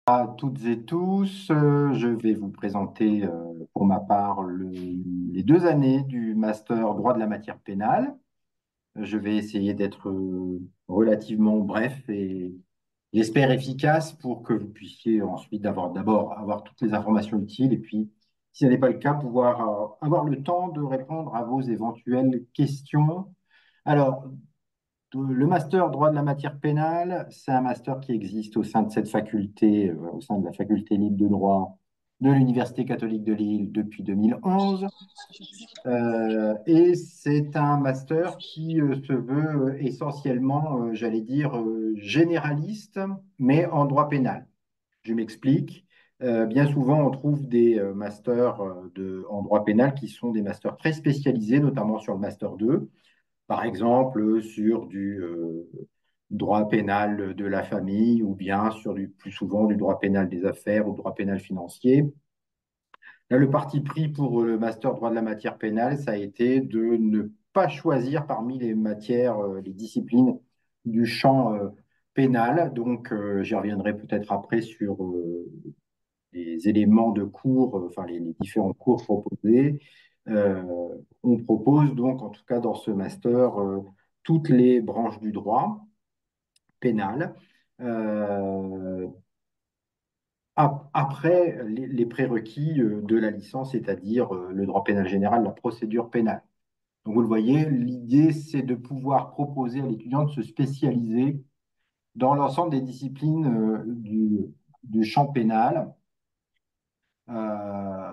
À toutes et tous, je vais vous présenter pour ma part les 2 années du master droit de la matière pénale. Je vais essayer d'être relativement bref et j'espère efficace pour que vous puissiez ensuite d'abord avoir toutes les informations utiles et puis, si ce n'est pas le cas, pouvoir avoir le temps de répondre à vos éventuelles questions. Alors, le master droit de la matière pénale, c'est un master qui existe au sein de cette faculté, au sein de la faculté libre de droit de l'Université catholique de Lille depuis 2011. Et c'est un master qui se veut essentiellement, j'allais dire, généraliste, mais en droit pénal. Je m'explique. Bien souvent, on trouve des masters en droit pénal qui sont des masters très spécialisés, notamment sur le master 2. Par exemple, sur du droit pénal de la famille ou bien sur plus souvent du droit pénal des affaires ou droit pénal financier. Là, le parti pris pour le master droit de la matière pénale, ça a été de ne pas choisir parmi les matières, les disciplines du champ pénal. Donc, j'y reviendrai peut-être après sur les éléments de cours, enfin les différents cours proposés. Euh, on propose donc, en tout cas dans ce master, toutes les branches du droit pénal. Euh, Après les prérequis de la licence, c'est-à-dire le droit pénal général, la procédure pénale. Donc vous le voyez, l'idée, c'est de pouvoir proposer à l'étudiant de se spécialiser dans l'ensemble des disciplines du champ pénal, euh,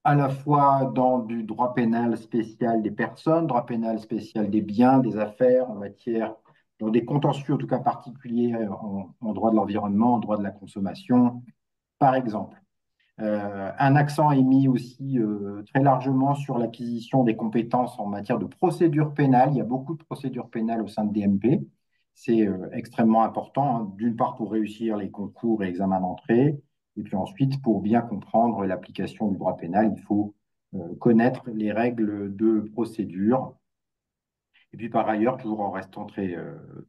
à la fois dans du droit pénal spécial des personnes, droit pénal spécial des biens, des affaires, en matière, dans des contentieux en tout cas particuliers en droit de l'environnement, en droit de la consommation, par exemple. Un accent est mis aussi très largement sur l'acquisition des compétences en matière de procédure pénale. Il y a beaucoup de procédures pénales au sein de DMP. C'est extrêmement important, hein, d'une part pour réussir les concours et examens d'entrée, et puis ensuite pour bien comprendre l'application du droit pénal, il faut connaître les règles de procédure. Et puis par ailleurs, toujours en restant très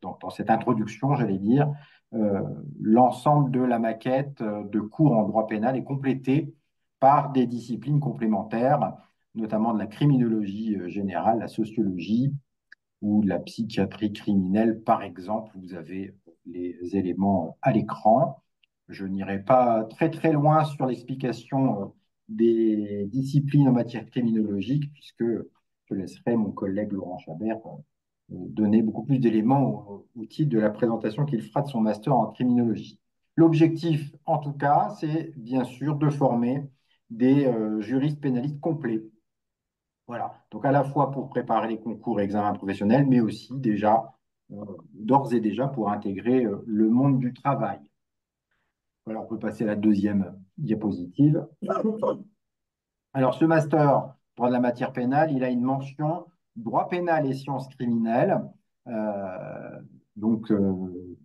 dans cette introduction, j'allais dire, euh, l'ensemble de la maquette de cours en droit pénal est complété par des disciplines complémentaires, notamment de la criminologie générale, la sociologie ou de la psychiatrie criminelle, par exemple. Vous avez les éléments à l'écran. Je n'irai pas très très loin sur l'explication des disciplines en matière criminologique, puisque je laisserai mon collègue Laurent Chabert donner beaucoup plus d'éléments au titre de la présentation qu'il fera de son master en criminologie. L'objectif, en tout cas, c'est bien sûr de former des juristes pénalistes complets. Voilà. Donc à la fois pour préparer les concours et examens professionnels, mais aussi déjà, d'ores et déjà, pour intégrer le monde du travail. Voilà, on peut passer à la deuxième diapositive. Alors, ce master droit de la matière pénale, il a une mention droit pénal et sciences criminelles. Euh,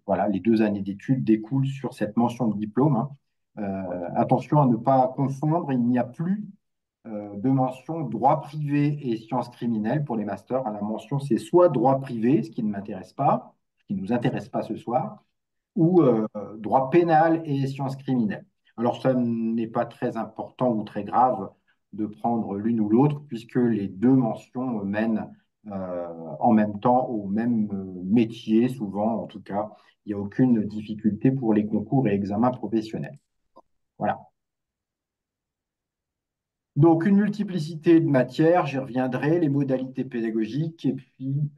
voilà, les 2 années d'études découlent sur cette mention de diplôme, hein. Attention à ne pas confondre, il n'y a plus de mention droit privé et sciences criminelles pour les masters. La mention, c'est soit droit privé, ce qui ne m'intéresse pas, ce qui ne nous intéresse pas ce soir, ou droit pénal et sciences criminelles. Alors, ça n'est pas très important ou très grave de prendre l'une ou l'autre, puisque les deux mentions mènent en même temps au même métier, souvent en tout cas. Il n'y a aucune difficulté pour les concours et examens professionnels. Voilà. Donc, une multiplicité de matières, j'y reviendrai, les modalités pédagogiques et puis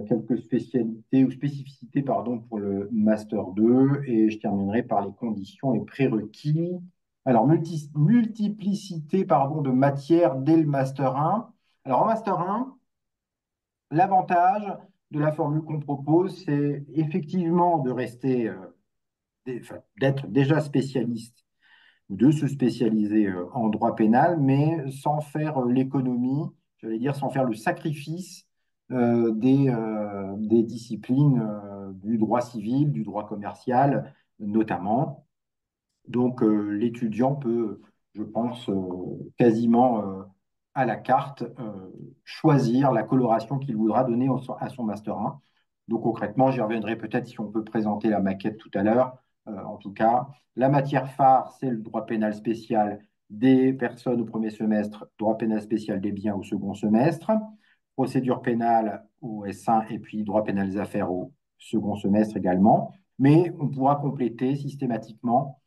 quelques spécialités ou spécificités pardon, pour le Master 2 et je terminerai par les conditions et prérequis. Alors, multiplicité pardon, de matières dès le Master 1. Alors, en Master 1, l'avantage de la formule qu'on propose, c'est effectivement de rester, d'être déjà spécialiste de se spécialiser en droit pénal, mais sans faire l'économie, j'allais dire sans faire le sacrifice des disciplines du droit civil, du droit commercial notamment. Donc l'étudiant peut, je pense, quasiment à la carte choisir la coloration qu'il voudra donner à son Master 1. Donc concrètement, j'y reviendrai peut-être si on peut présenter la maquette tout à l'heure. en tout cas. La matière phare, c'est le droit pénal spécial des personnes au premier semestre, droit pénal spécial des biens au second semestre, procédure pénale au S1 et puis droit pénal des affaires au second semestre également. Mais on pourra compléter systématiquement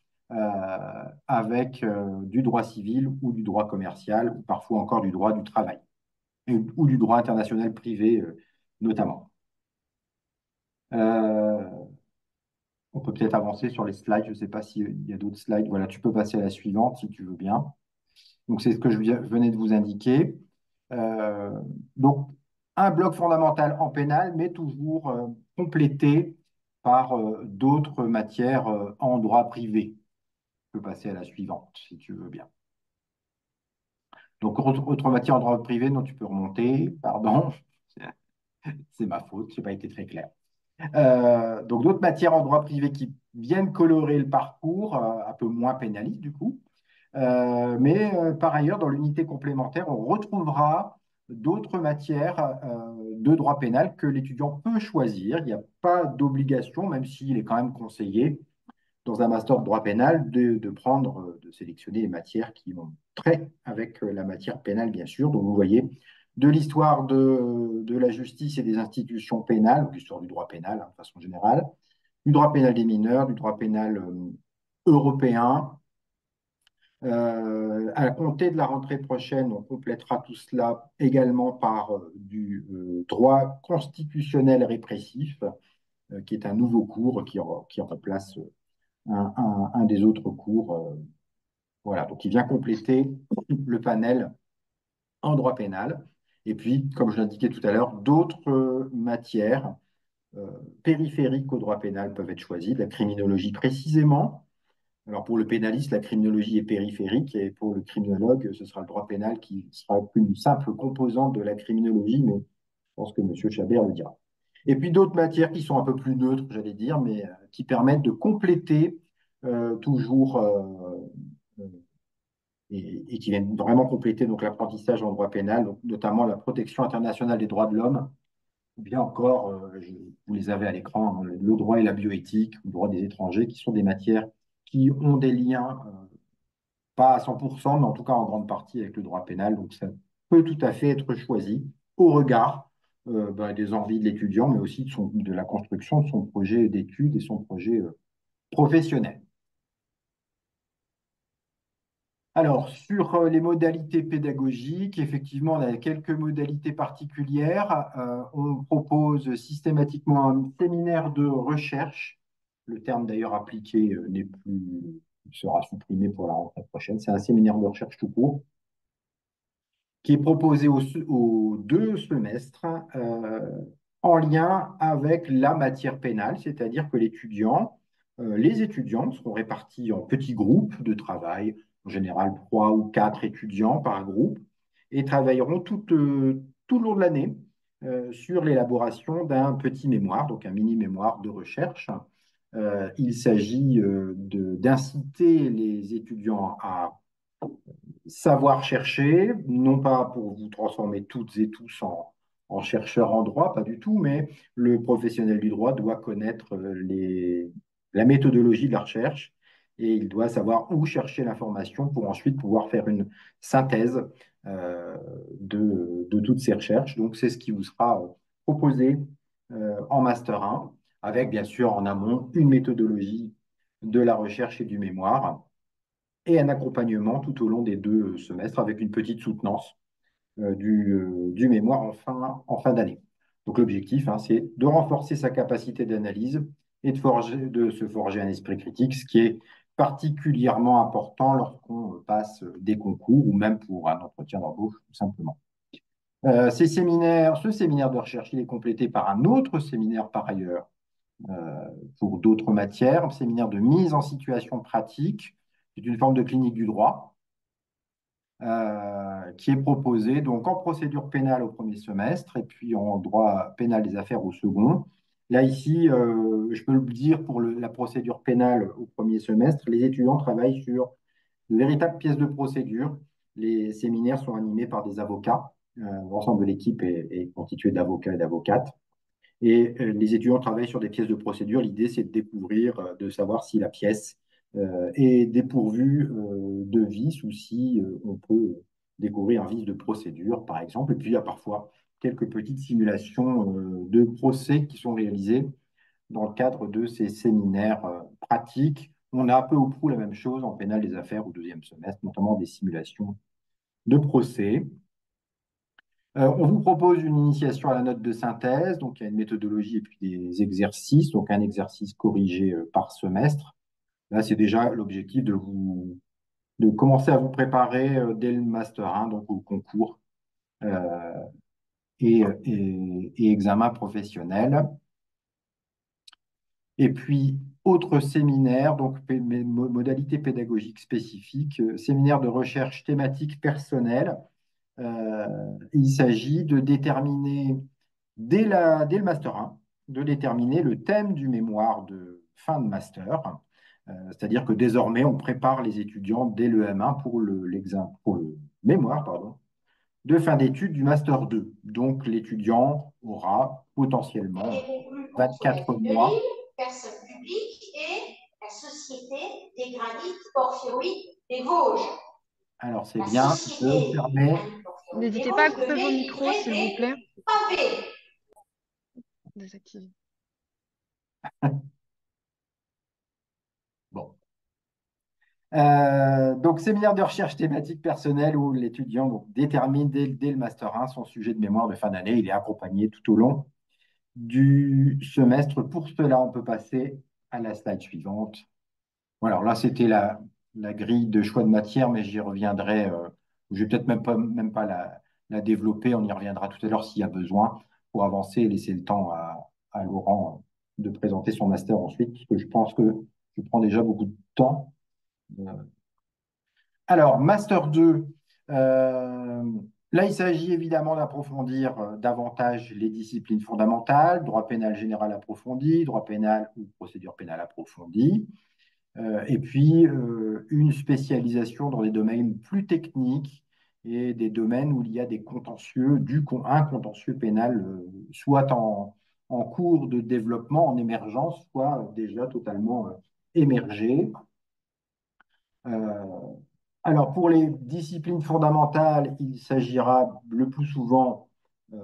avec du droit civil ou du droit commercial, ou parfois encore du droit du travail, ou du droit international privé notamment. Euh, on peut peut-être avancer sur les slides. Je ne sais pas s'il y a d'autres slides. Voilà, tu peux passer à la suivante si tu veux bien. Donc, c'est ce que je venais de vous indiquer. Euh, donc, un bloc fondamental en pénal, mais toujours complété par d'autres matières en droit privé. Tu peux passer à la suivante si tu veux bien. Donc, autre matière en droit privé dont tu peux remonter, pardon, c'est ma faute, je n'ai pas été très clair. Donc d'autres matières en droit privé qui viennent colorer le parcours, un peu moins pénaliste du coup. Mais par ailleurs, dans l'unité complémentaire, on retrouvera d'autres matières de droit pénal que l'étudiant peut choisir. Il n'y a pas d'obligation, même s'il est quand même conseillé dans un master de droit pénal de prendre, de sélectionner les matières qui ont trait avec la matière pénale, bien sûr. Donc vous voyez, de l'histoire de la justice et des institutions pénales, donc l'histoire du droit pénal hein, de façon générale, du droit pénal des mineurs, du droit pénal européen. À compter de la rentrée prochaine, on complétera tout cela également par du droit constitutionnel répressif, qui est un nouveau cours qui remplace un des autres cours. Voilà, donc il vient compléter le panel en droit pénal. Et puis, comme je l'indiquais tout à l'heure, d'autres matières euh, périphériques au droit pénal peuvent être choisies, de la criminologie précisément. Alors pour le pénaliste, la criminologie est périphérique et pour le criminologue, ce sera le droit pénal qui sera une simple composante de la criminologie, mais je pense que M. Chabert le dira. Et puis d'autres matières qui sont un peu plus neutres, j'allais dire, mais qui permettent de compléter toujours et qui viennent vraiment compléter donc l'apprentissage en droit pénal, donc, notamment la protection internationale des droits de l'homme, ou bien encore, vous les avez à l'écran, hein, le droit et la bioéthique, le droit des étrangers, qui sont des matières qui ont des liens, pas à 100%, mais en tout cas en grande partie avec le droit pénal. Donc ça peut tout à fait être choisi au regard des envies de l'étudiant, mais aussi de la construction de son projet d'études et son projet professionnel. Alors, sur les modalités pédagogiques, effectivement, on a quelques modalités particulières. On propose systématiquement un séminaire de recherche. Le terme d'ailleurs appliqué n'est plus, sera supprimé pour la rentrée prochaine. C'est un séminaire de recherche tout court qui est proposé aux 2 semestres en lien avec la matière pénale, c'est-à-dire que les étudiants seront répartis en petits groupes de travail, en général 3 ou 4 étudiants par groupe, et travailleront tout le long de l'année sur l'élaboration d'un petit mémoire, donc un mini-mémoire de recherche. Il s'agit d'inciter les étudiants à savoir chercher, non pas pour vous transformer toutes et tous en chercheurs en droit, pas du tout, mais le professionnel du droit doit connaître la méthodologie de la recherche et il doit savoir où chercher l'information pour ensuite pouvoir faire une synthèse euh, de toutes ces recherches. Donc, c'est ce qui vous sera proposé en Master 1, avec bien sûr en amont une méthodologie de la recherche et du mémoire et un accompagnement tout au long des 2 semestres avec une petite soutenance du mémoire en fin d'année. Donc l'objectif, hein, c'est de renforcer sa capacité d'analyse et de se forger un esprit critique, ce qui est particulièrement important lorsqu'on passe des concours ou même pour un entretien d'embauche, tout simplement. Ce séminaire de recherche, il est complété par un autre séminaire par ailleurs pour d'autres matières, un séminaire de mise en situation pratique. C'est une forme de clinique du droit qui est proposée donc en procédure pénale au premier semestre et puis en droit pénal des affaires au second. Là, ici, je peux le dire pour la procédure pénale au premier semestre, les étudiants travaillent sur de véritables pièces de procédure. Les séminaires sont animés par des avocats. L'ensemble de l'équipe est constitué d'avocats et d'avocates. Et les étudiants travaillent sur des pièces de procédure. L'idée, c'est de découvrir, de savoir si la pièce est dépourvue de vice ou si on peut découvrir un vice de procédure, par exemple. Et puis, il y a parfois quelques petites simulations de procès qui sont réalisées dans le cadre de ces séminaires pratiques. On a un peu ou prou la même chose en pénal des affaires au deuxième semestre, notamment des simulations de procès. On vous propose une initiation à la note de synthèse, donc il y a une méthodologie et puis des exercices, donc un exercice corrigé par semestre. Là, c'est déjà l'objectif de commencer à vous préparer dès le master 1, donc au concours euh, et examen professionnel. Et puis, autre séminaire, donc modalité pédagogique spécifique, séminaire de recherche thématique personnelle. Il s'agit de déterminer, dès le master 1, de déterminer le thème du mémoire de fin de master. C'est-à-dire que désormais, on prépare les étudiants dès le M1 pour le mémoire, pardon, de fin d'études du master 2. Donc, l'étudiant aura été potentiellement conclu entre la 24 ville de mois. Lille, personne publique, et la Société des granites porphyroïdes des Vosges. Alors, c'est La bien de Société des fermer. granites porphyroïdes des N'hésitez pas à Vosges couper vos devait micros, livrer s'il vous des plaît. pavés. Désactivez. Bon. Donc, séminaire de recherche thématique personnelle où l'étudiant donc, détermine dès le master 1 son sujet de mémoire de fin d'année. Il est accompagné tout au long du semestre. Pour cela, on peut passer à la slide suivante. Voilà, alors là, c'était la grille de choix de matière, mais j'y reviendrai. Je vais peut-être même pas la développer. On y reviendra tout à l'heure s'il y a besoin pour avancer et laisser le temps à Laurent de présenter son master ensuite, parce que je pense que je prends déjà beaucoup de temps. Euh, Alors, Master 2, là, il s'agit évidemment d'approfondir davantage les disciplines fondamentales, droit pénal général approfondi, droit pénal ou procédure pénale approfondie, et puis une spécialisation dans des domaines plus techniques et des domaines où il y a des contentieux, un contentieux pénal, soit en cours de développement, en émergence, soit déjà totalement émergé. Euh, alors, pour les disciplines fondamentales, il s'agira le plus souvent euh,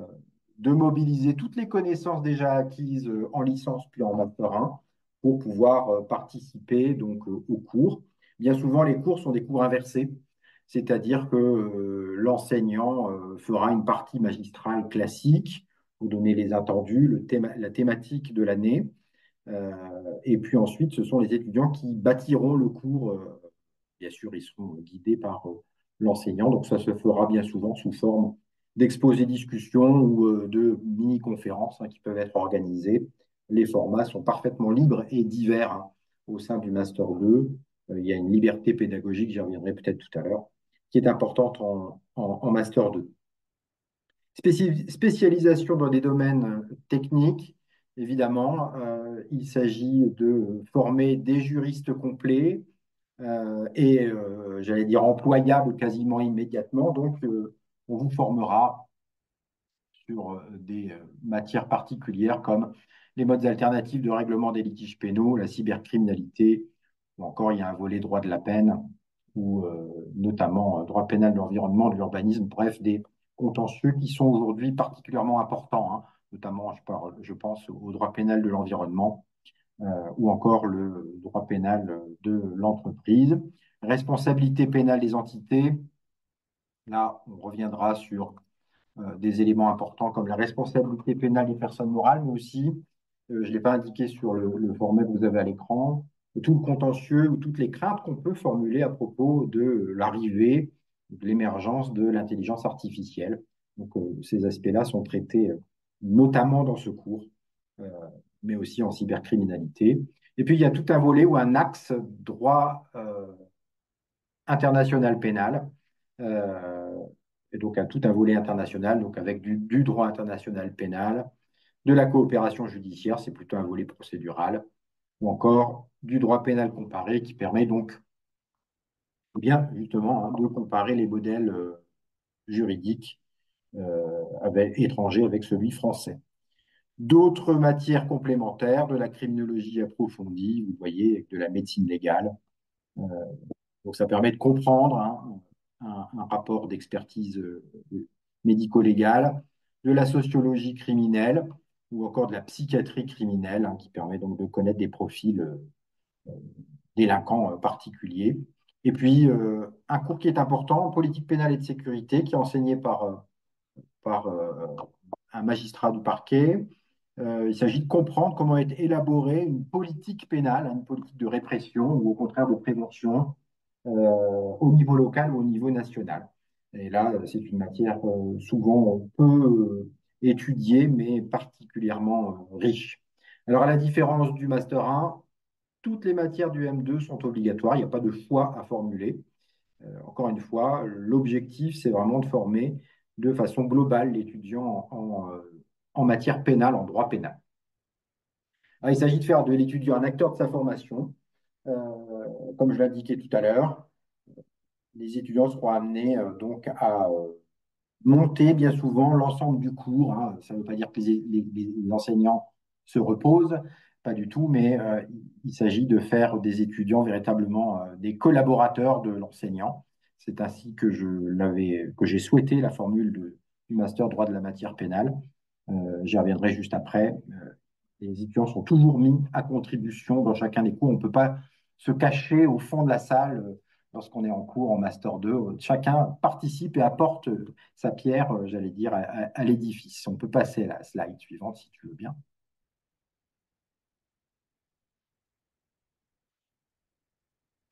de mobiliser toutes les connaissances déjà acquises en licence puis en master 1 pour pouvoir participer donc aux cours. Bien souvent, les cours sont des cours inversés, c'est-à-dire que l'enseignant fera une partie magistrale classique pour donner les attendus, la thématique de l'année, et puis ensuite, ce sont les étudiants qui bâtiront le cours. Bien sûr, ils seront guidés par l'enseignant. Donc ça se fera bien souvent sous forme d'exposés discussions ou de mini-conférences qui peuvent être organisées. Les formats sont parfaitement libres et divers au sein du Master 2. Il y a une liberté pédagogique, j'y reviendrai peut-être tout à l'heure, qui est importante en Master 2. Spécialisation dans des domaines techniques, évidemment. Il s'agit de former des juristes complets et, j'allais dire, employables quasiment immédiatement. Donc, on vous formera sur des matières particulières comme les modes alternatifs de règlement des litiges pénaux, la cybercriminalité, ou encore il y a un volet droit de la peine, ou notamment droit pénal de l'environnement, de l'urbanisme, bref, des contentieux qui sont aujourd'hui particulièrement importants, notamment je pense au droit pénal de l'environnement ou encore le droit pénal de l'entreprise. Responsabilité pénale des entités, là on reviendra sur des éléments importants comme la responsabilité pénale des personnes morales, mais aussi, je ne l'ai pas indiqué sur le format que vous avez à l'écran, tout le contentieux ou toutes les craintes qu'on peut formuler à propos de l'arrivée, de l'émergence de l'intelligence artificielle. Donc, ces aspects-là sont traités notamment dans ce cours, euh, mais aussi en cybercriminalité. Et puis, il y a tout un volet ou un axe droit international pénal, euh, et donc à tout un volet international, donc avec du droit international pénal, de la coopération judiciaire, c'est plutôt un volet procédural, ou encore du droit pénal comparé qui permet donc bien justement de comparer les modèles juridiques étrangers avec celui français. D'autres matières complémentaires, de la criminologie approfondie, vous voyez, avec de la médecine légale. Euh, donc ça permet de comprendre hein, un rapport d'expertise médico-légale, de la sociologie criminelle ou encore de la psychiatrie criminelle, hein, qui permet donc de connaître des profils délinquants particuliers. Et puis, un cours qui est important, politique pénale et de sécurité, qui est enseigné par un magistrat du parquet. Il s'agit de comprendre comment est élaborée une politique pénale, hein, une politique de répression ou au contraire de prévention au niveau local ou au niveau national. Et là, c'est une matière souvent peu étudiée, mais particulièrement riche. Alors, à la différence du Master 1, toutes les matières du M2 sont obligatoires, il n'y a pas de choix à formuler. Encore une fois, l'objectif, c'est vraiment de former de façon globale l'étudiant en matière pénale, en droit pénal. Alors, il s'agit de faire de l'étudiant un acteur de sa formation. Comme je l'indiquais tout à l'heure, les étudiants seront amenés donc à monter bien souvent l'ensemble du cours, hein. Ça ne veut pas dire que les enseignants se reposent, pas du tout, mais il s'agit de faire des étudiants véritablement des collaborateurs de l'enseignant. C'est ainsi que j'ai souhaité la formule du master droit de la matière pénale. J'y reviendrai juste après. Les étudiants sont toujours mis à contribution dans chacun des cours. On ne peut pas se cacher au fond de la salle lorsqu'on est en cours en master 2. Chacun participe et apporte sa pierre, j'allais dire, à l'édifice. On peut passer à la slide suivante si tu veux bien.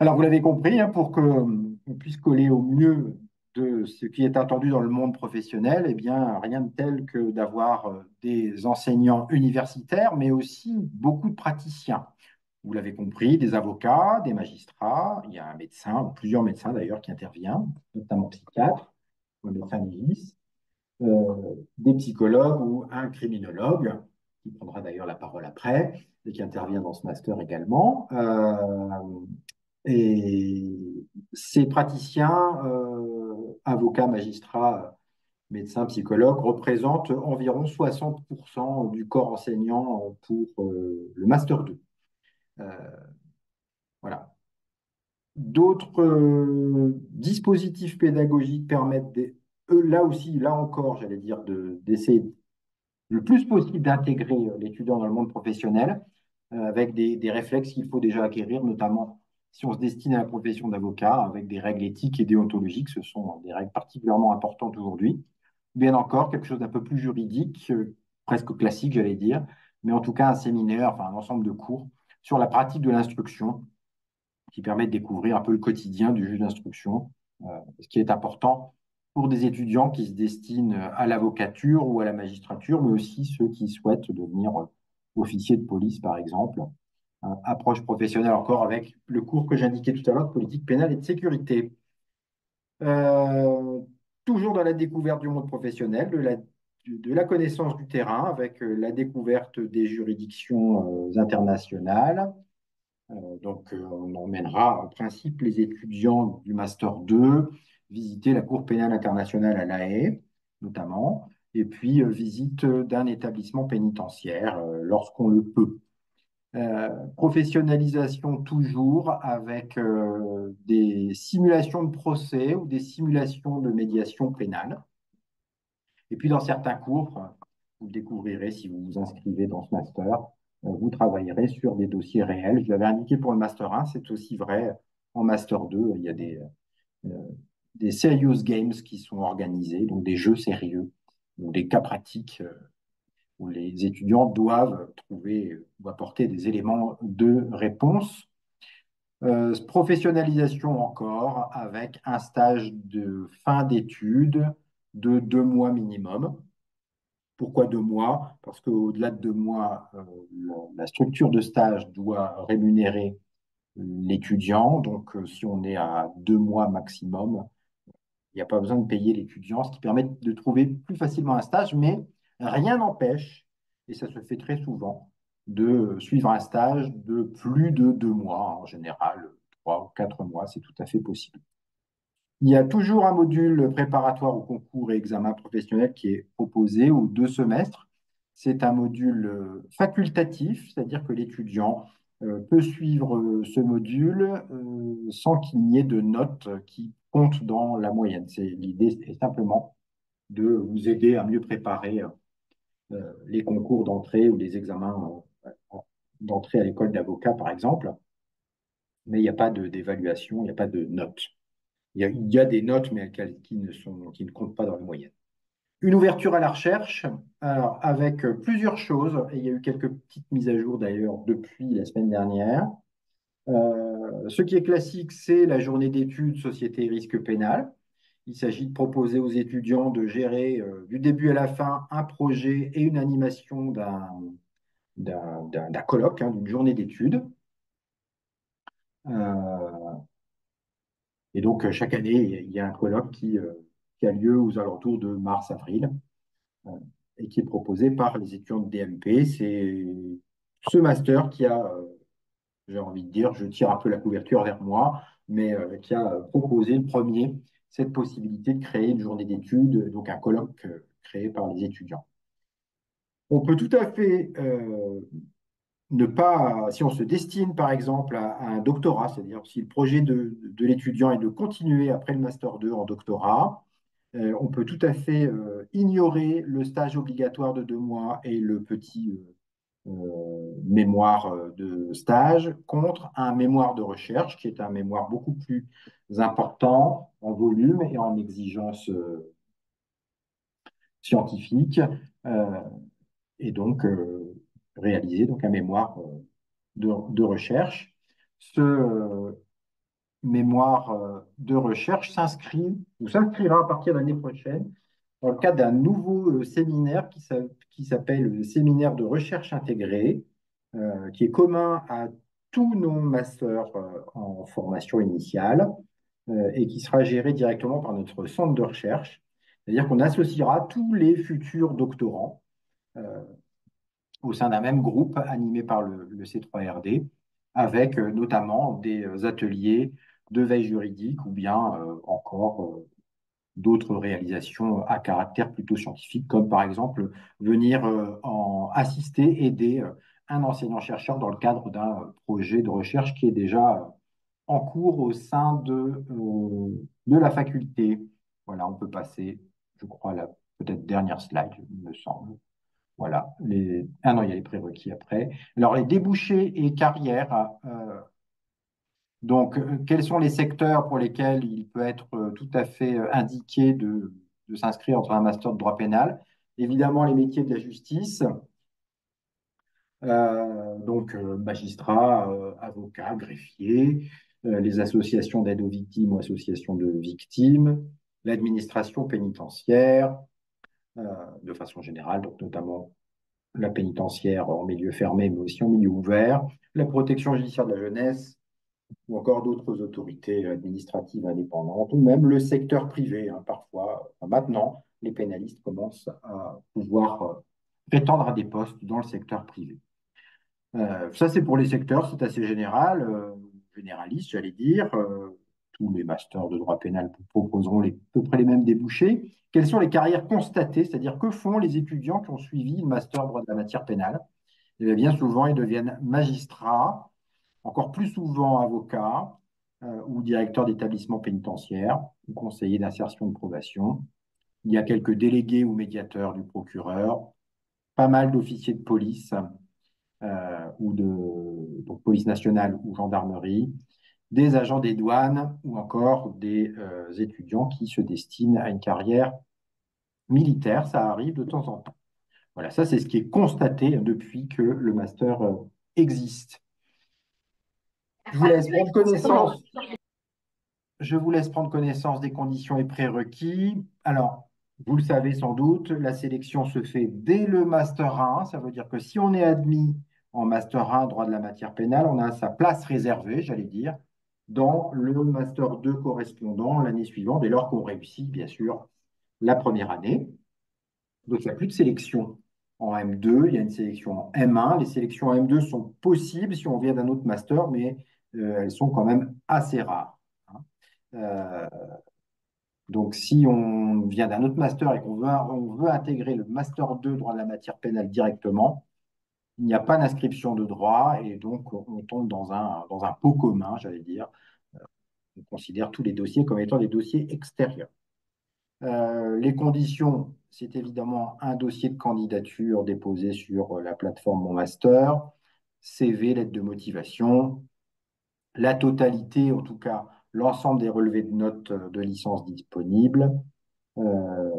Alors, vous l'avez compris, hein, pour qu'on puisse coller au mieux de ce qui est attendu dans le monde professionnel, eh bien, rien de tel que d'avoir des enseignants universitaires, mais aussi beaucoup de praticiens. Vous l'avez compris, des avocats, des magistrats, il y a un médecin, ou plusieurs médecins d'ailleurs qui interviennent, notamment psychiatres, ou un médecin légiste, des psychologues ou un criminologue, qui prendra d'ailleurs la parole après, et qui intervient dans ce master également. Et ces praticiens, avocats, magistrats, médecins, psychologues, représentent environ 60% du corps enseignant pour le master 2. Euh, voilà. D'autres dispositifs pédagogiques permettent, là aussi, là encore, j'allais dire, d'essayer le plus possible d'intégrer l'étudiant dans le monde professionnel avec des réflexes qu'il faut déjà acquérir, notamment si on se destine à la profession d'avocat, avec des règles éthiques et déontologiques. Ce sont des règles particulièrement importantes aujourd'hui. Bien encore, quelque chose d'un peu plus juridique, presque classique, j'allais dire, mais en tout cas un séminaire, enfin un ensemble de cours sur la pratique de l'instruction qui permet de découvrir un peu le quotidien du juge d'instruction, ce qui est important pour des étudiants qui se destinent à l'avocature ou à la magistrature, mais aussi ceux qui souhaitent devenir officier de police, par exemple. Approche professionnelle encore avec le cours que j'indiquais tout à l'heure de politique pénale et de sécurité. Euh, Toujours dans la découverte du monde professionnel, de la connaissance du terrain avec la découverte des juridictions internationales, on emmènera en principe les étudiants du Master 2 visiter la Cour pénale internationale à La Haye, notamment, et puis visite d'un établissement pénitentiaire lorsqu'on le peut. Professionnalisation toujours avec des simulations de procès ou des simulations de médiation pénale. Et puis dans certains cours, vous le découvrirez si vous vous inscrivez dans ce master, vous travaillerez sur des dossiers réels. Je l'avais indiqué pour le master 1, c'est aussi vrai en master 2. Il y a euh, des serious games qui sont organisés, donc des jeux sérieux, ou des cas pratiques où les étudiants doivent trouver ou apporter des éléments de réponse. Professionnalisation encore avec un stage de fin d'études de 2 mois minimum. Pourquoi 2 mois? Parce qu'au-delà de 2 mois, la structure de stage doit rémunérer l'étudiant. Donc, si on est à 2 mois maximum, il n'y a pas besoin de payer l'étudiant, ce qui permet de trouver plus facilement un stage, mais rien n'empêche, et ça se fait très souvent, de suivre un stage de plus de 2 mois, en général, 3 ou 4 mois, c'est tout à fait possible. Il y a toujours un module préparatoire au concours et examen professionnel qui est proposé aux 2 semestres. C'est un module facultatif, c'est-à-dire que l'étudiant peut suivre ce module sans qu'il n'y ait de notes qui comptent dans la moyenne. L'idée est simplement de vous aider à mieux préparer les concours d'entrée ou les examens d'entrée à l'école d'avocat, par exemple. Mais il n'y a pas d'évaluation, il n'y a pas de notes. Il y a des notes, mais qui ne comptent pas dans la moyenne. Une ouverture à la recherche, alors avec plusieurs choses, et il y a eu quelques petites mises à jour d'ailleurs depuis la semaine dernière. Ce qui est classique, c'est la journée d'études société et risque pénal. Il s'agit de proposer aux étudiants de gérer du début à la fin un projet et une animation d'un colloque, hein, d'une journée d'études. Euh, et donc, chaque année, il y a un colloque qui a lieu aux alentours de mars-avril euh, et qui est proposé par les étudiants de DMP. C'est ce master qui a, j'ai envie de dire, je tire un peu la couverture vers moi, mais qui a proposé le premier cette possibilité de créer une journée d'études, donc un colloque créé par les étudiants. On peut tout à fait ne pas, si on se destine par exemple à un doctorat, c'est-à-dire si le projet de l'étudiant est de continuer après le Master 2 en doctorat, on peut tout à fait ignorer le stage obligatoire de 2 mois et le petit mémoire de stage contre un mémoire de recherche qui est un mémoire beaucoup plus important en volume et en exigence scientifique euh, et donc réaliser donc un mémoire de recherche. Ce mémoire de recherche s'inscrit ou s'inscrira à partir de l'année prochaine dans le cadre d'un nouveau séminaire qui s'appelle le séminaire de recherche intégrée, qui est commun à tous nos masters en formation initiale et qui sera géré directement par notre centre de recherche. C'est-à-dire qu'on associera tous les futurs doctorants euh, au sein d'un même groupe animé par le C3RD, avec notamment des ateliers de veille juridique ou bien encore d'autres réalisations à caractère plutôt scientifique, comme par exemple venir assister, aider un enseignant-chercheur dans le cadre d'un projet de recherche qui est déjà en cours au sein de la faculté. Voilà, on peut passer, je crois, à la peut-être dernière slide, il me semble. Voilà. Ah non, il y a les prérequis après. Alors, les débouchés et carrières. Donc, quels sont les secteurs pour lesquels il peut être tout à fait indiqué de s'inscrire dans un master de droit pénal? Évidemment, les métiers de la justice, donc magistrats, avocats, greffiers, les associations d'aide aux victimes ou associations de victimes, l'administration pénitentiaire, euh, de façon générale, donc notamment la pénitentiaire en milieu fermé, mais aussi en milieu ouvert, la protection judiciaire de la jeunesse, ou encore d'autres autorités administratives indépendantes, ou même le secteur privé. Hein, parfois, maintenant, les pénalistes commencent à pouvoir prétendre à des postes dans le secteur privé. Ça, c'est pour les secteurs, c'est assez général, généraliste, j'allais dire. Tous les masters de droit pénal proposeront à peu près les mêmes débouchés. Quelles sont les carrières constatées, c'est-à-dire que font les étudiants qui ont suivi le master droit de la matière pénale? Eh bien souvent, ils deviennent magistrats, encore plus souvent avocats ou directeurs d'établissements pénitentiaires ou conseillers d'insertion de probation. Il y a quelques délégués ou médiateurs du procureur, pas mal d'officiers de police ou de donc, police nationale ou gendarmerie, des agents des douanes ou encore des étudiants qui se destinent à une carrière militaire. Ça arrive de temps en temps. Voilà, ça c'est ce qui est constaté depuis que le master existe. Je vous laisse prendre connaissance Je vous laisse prendre connaissance des conditions et prérequis. Alors, vous le savez sans doute, la sélection se fait dès le Master 1. Ça veut dire que si on est admis en Master 1, droit de la matière pénale, on a sa place réservée, j'allais dire, dans le Master 2 correspondant l'année suivante, dès lors qu'on réussit, bien sûr, la première année. Donc, il n'y a plus de sélection en M2, il y a une sélection en M1. Les sélections en M2 sont possibles si on vient d'un autre master, mais elles sont quand même assez rares. Hein. Euh, Donc, si on vient d'un autre master et qu'on veut intégrer le master 2 droit de la matière pénale directement, il n'y a pas d'inscription de droit et donc on tombe dans un pot commun, j'allais dire. On considère tous les dossiers comme étant des dossiers extérieurs. Les conditions, c'est évidemment un dossier de candidature déposé sur la plateforme Mon Master, CV, lettre de motivation, la totalité, en tout cas l'ensemble des relevés de notes de licence disponibles, euh,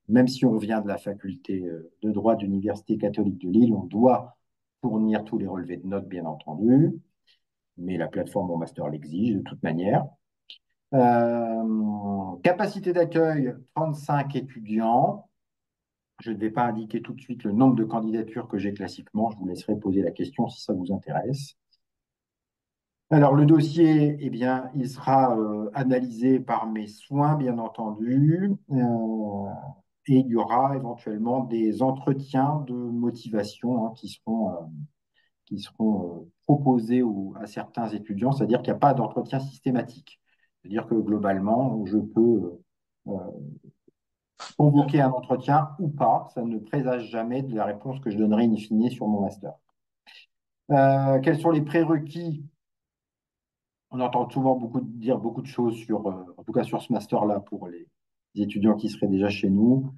même si on vient de la faculté de droit de l'Université catholique de Lille, on doit fournir tous les relevés de notes, bien entendu, mais la plateforme Mon Master l'exige de toute manière. Capacité d'accueil, 35 étudiants. Je ne vais pas indiquer tout de suite le nombre de candidatures que j'ai classiquement. Je vous laisserai poser la question si ça vous intéresse. Alors, le dossier, eh bien, il sera analysé par mes soins, bien entendu, et il y aura éventuellement des entretiens de motivation, hein, qui seront proposés à certains étudiants, c'est-à-dire qu'il n'y a pas d'entretien systématique. C'est-à-dire que globalement, je peux convoquer un entretien ou pas, ça ne présage jamais de la réponse que je donnerai in fine sur mon master. Quels sont les prérequis? On entend souvent dire beaucoup de choses en tout cas sur ce master-là pour les étudiants qui seraient déjà chez nous.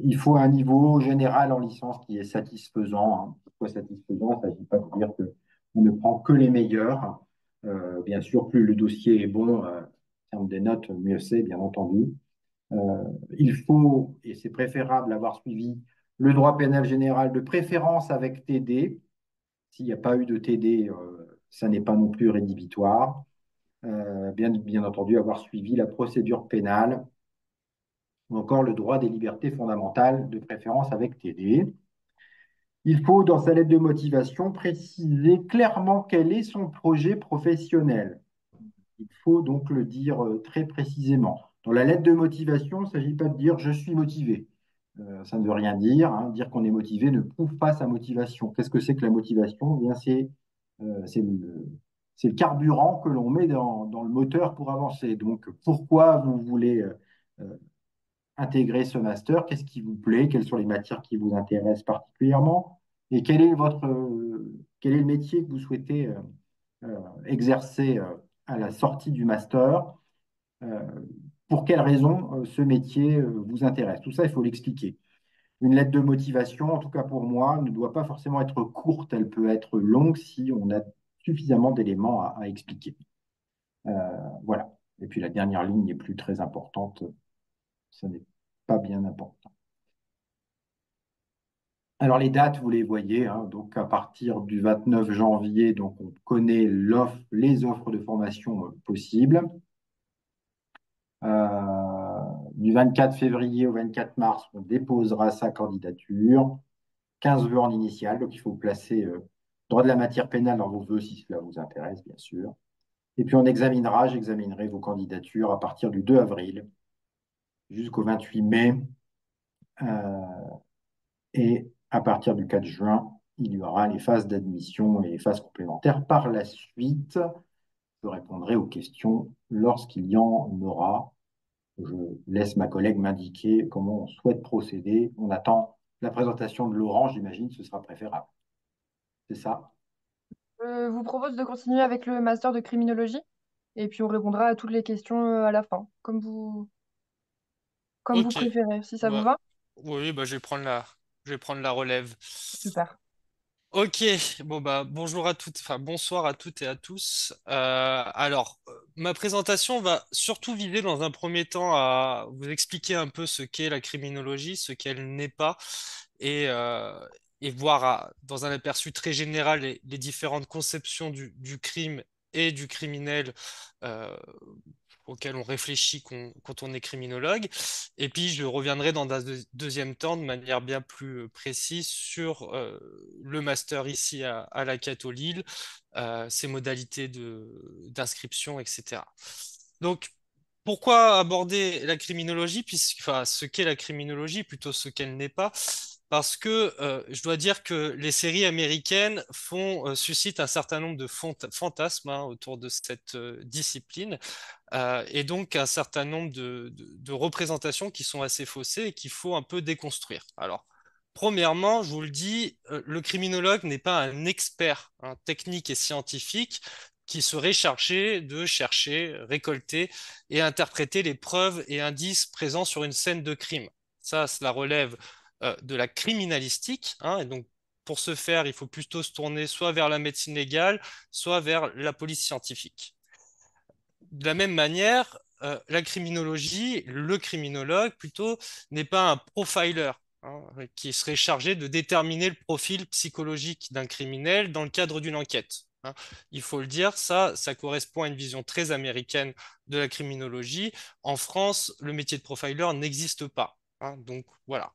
Il faut un niveau général en licence qui est satisfaisant, hein. Pourquoi satisfaisant? Il ne s'agit pas de dire qu'on ne prend que les meilleurs. Bien sûr, plus le dossier est bon, en termes des notes, mieux c'est, bien entendu. Il faut, et c'est préférable, avoir suivi le droit pénal général de préférence avec TD. S'il n'y a pas eu de TD, ça n'est pas non plus rédhibitoire. Bien entendu, avoir suivi la procédure pénale ou encore le droit des libertés fondamentales, de préférence avec TD. Il faut, dans sa lettre de motivation, préciser clairement quel est son projet professionnel. Il faut donc le dire très précisément. Dans la lettre de motivation, il ne s'agit pas de dire je suis motivé. Ça ne veut rien dire, hein. Dire qu'on est motivé ne prouve pas sa motivation. Qu'est-ce que c'est que la motivation? Eh bien, c'est le carburant que l'on met dans le moteur pour avancer. Donc, pourquoi vous voulez euh, intégrer ce master? Qu'est-ce qui vous plaît? Quelles sont les matières qui vous intéressent particulièrement? Et quel est le métier que vous souhaitez exercer à la sortie du master? Euh, pour quelles raisons ce métier vous intéresse? Tout ça, il faut l'expliquer. Une lettre de motivation, en tout cas pour moi, ne doit pas forcément être courte, elle peut être longue si on a suffisamment d'éléments à expliquer. Euh, voilà. Et puis la dernière ligne n'est plus très importante, ça n'est pas bien important. Alors les dates, vous les voyez, hein, donc à partir du 29 janvier, donc on connaît les offres de formation possibles. Du 24 février au 24 mars, on déposera sa candidature. 15 vœux en initiale, donc il faut placer droit de la matière pénale dans vos vœux si cela vous intéresse, bien sûr. Et puis j'examinerai vos candidatures à partir du 2 avril jusqu'au 28 mai. Euh, et à partir du 4 juin, il y aura les phases d'admission et les phases complémentaires. Par la suite, je répondrai aux questions lorsqu'il y en aura. Je laisse ma collègue m'indiquer comment on souhaite procéder. On attend la présentation de Laurent, j'imagine, ce sera préférable. C'est ça? Je vous propose de continuer avec le master de criminologie et puis on répondra à toutes les questions à la fin, comme vous Ok. préférez, si ça vous Bah, va. oui, bah, je vais prendre la relève. Super. Ok, bon bah bonjour à toutes, enfin bonsoir à toutes et à tous. Ma présentation va surtout viser dans un premier temps à vous expliquer un peu ce qu'est la criminologie, ce qu'elle n'est pas, et, euh, et voir dans un aperçu très général les différentes conceptions du crime et du criminel euh, auquel on réfléchit quand on est criminologue. Et puis, je reviendrai dans un deuxième temps de manière bien plus précise sur le master ici à la Cato Lille, ses modalités d'inscription, etc. Donc, pourquoi aborder la criminologie, enfin, ce qu'est la criminologie, plutôt ce qu'elle n'est pas? parce que je dois dire que les séries américaines suscitent un certain nombre de fantasmes hein, autour de cette discipline et donc un certain nombre de représentations qui sont assez faussées et qu'il faut un peu déconstruire. Alors, premièrement, je vous le dis, le criminologue n'est pas un expert hein, technique et scientifique qui serait chargé de chercher, récolter et interpréter les preuves et indices présents sur une scène de crime. Ça, cela relève de la criminalistique, hein, et donc pour ce faire, il faut plutôt se tourner soit vers la médecine légale, soit vers la police scientifique. De la même manière, la criminologie, le criminologue plutôt, n'est pas un profiler hein, qui serait chargé de déterminer le profil psychologique d'un criminel dans le cadre d'une enquête. Hein. Il faut le dire, ça correspond à une vision très américaine de la criminologie. En France, le métier de profiler n'existe pas. Hein. Donc voilà.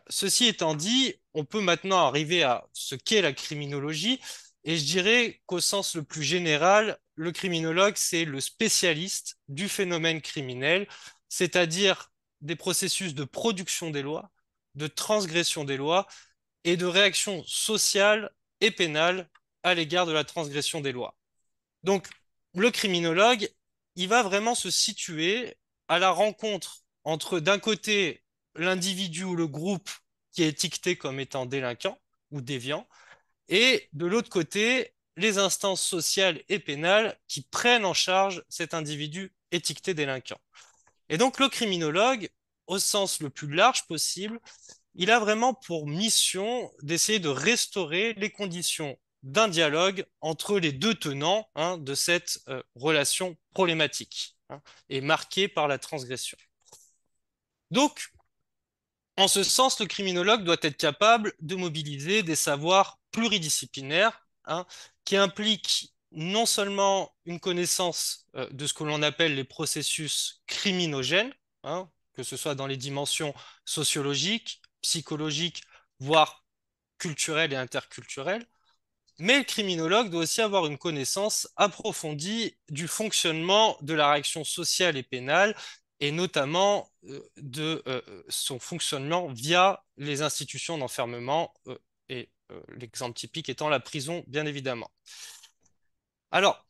Ceci étant dit, on peut maintenant arriver à ce qu'est la criminologie, et je dirais qu'au sens le plus général, le criminologue, c'est le spécialiste du phénomène criminel, c'est-à-dire des processus de production des lois, de transgression des lois et de réaction sociale et pénale à l'égard de la transgression des lois. Donc, le criminologue, il va vraiment se situer à la rencontre entre, d'un côté, l'individu ou le groupe qui est étiqueté comme étant délinquant ou déviant, et de l'autre côté, les instances sociales et pénales qui prennent en charge cet individu étiqueté délinquant. Et donc, le criminologue, au sens le plus large possible, il a vraiment pour mission d'essayer de restaurer les conditions d'un dialogue entre les deux tenants hein, de cette relation problématique hein, et marquée par la transgression. Donc, en ce sens, le criminologue doit être capable de mobiliser des savoirs pluridisciplinaires hein, qui impliquent non seulement une connaissance de ce que l'on appelle les processus criminogènes, hein, que ce soit dans les dimensions sociologiques, psychologiques, voire culturelles et interculturelles, mais le criminologue doit aussi avoir une connaissance approfondie du fonctionnement de la réaction sociale et pénale, et notamment de son fonctionnement via les institutions d'enfermement, et l'exemple typique étant la prison, bien évidemment. Alors,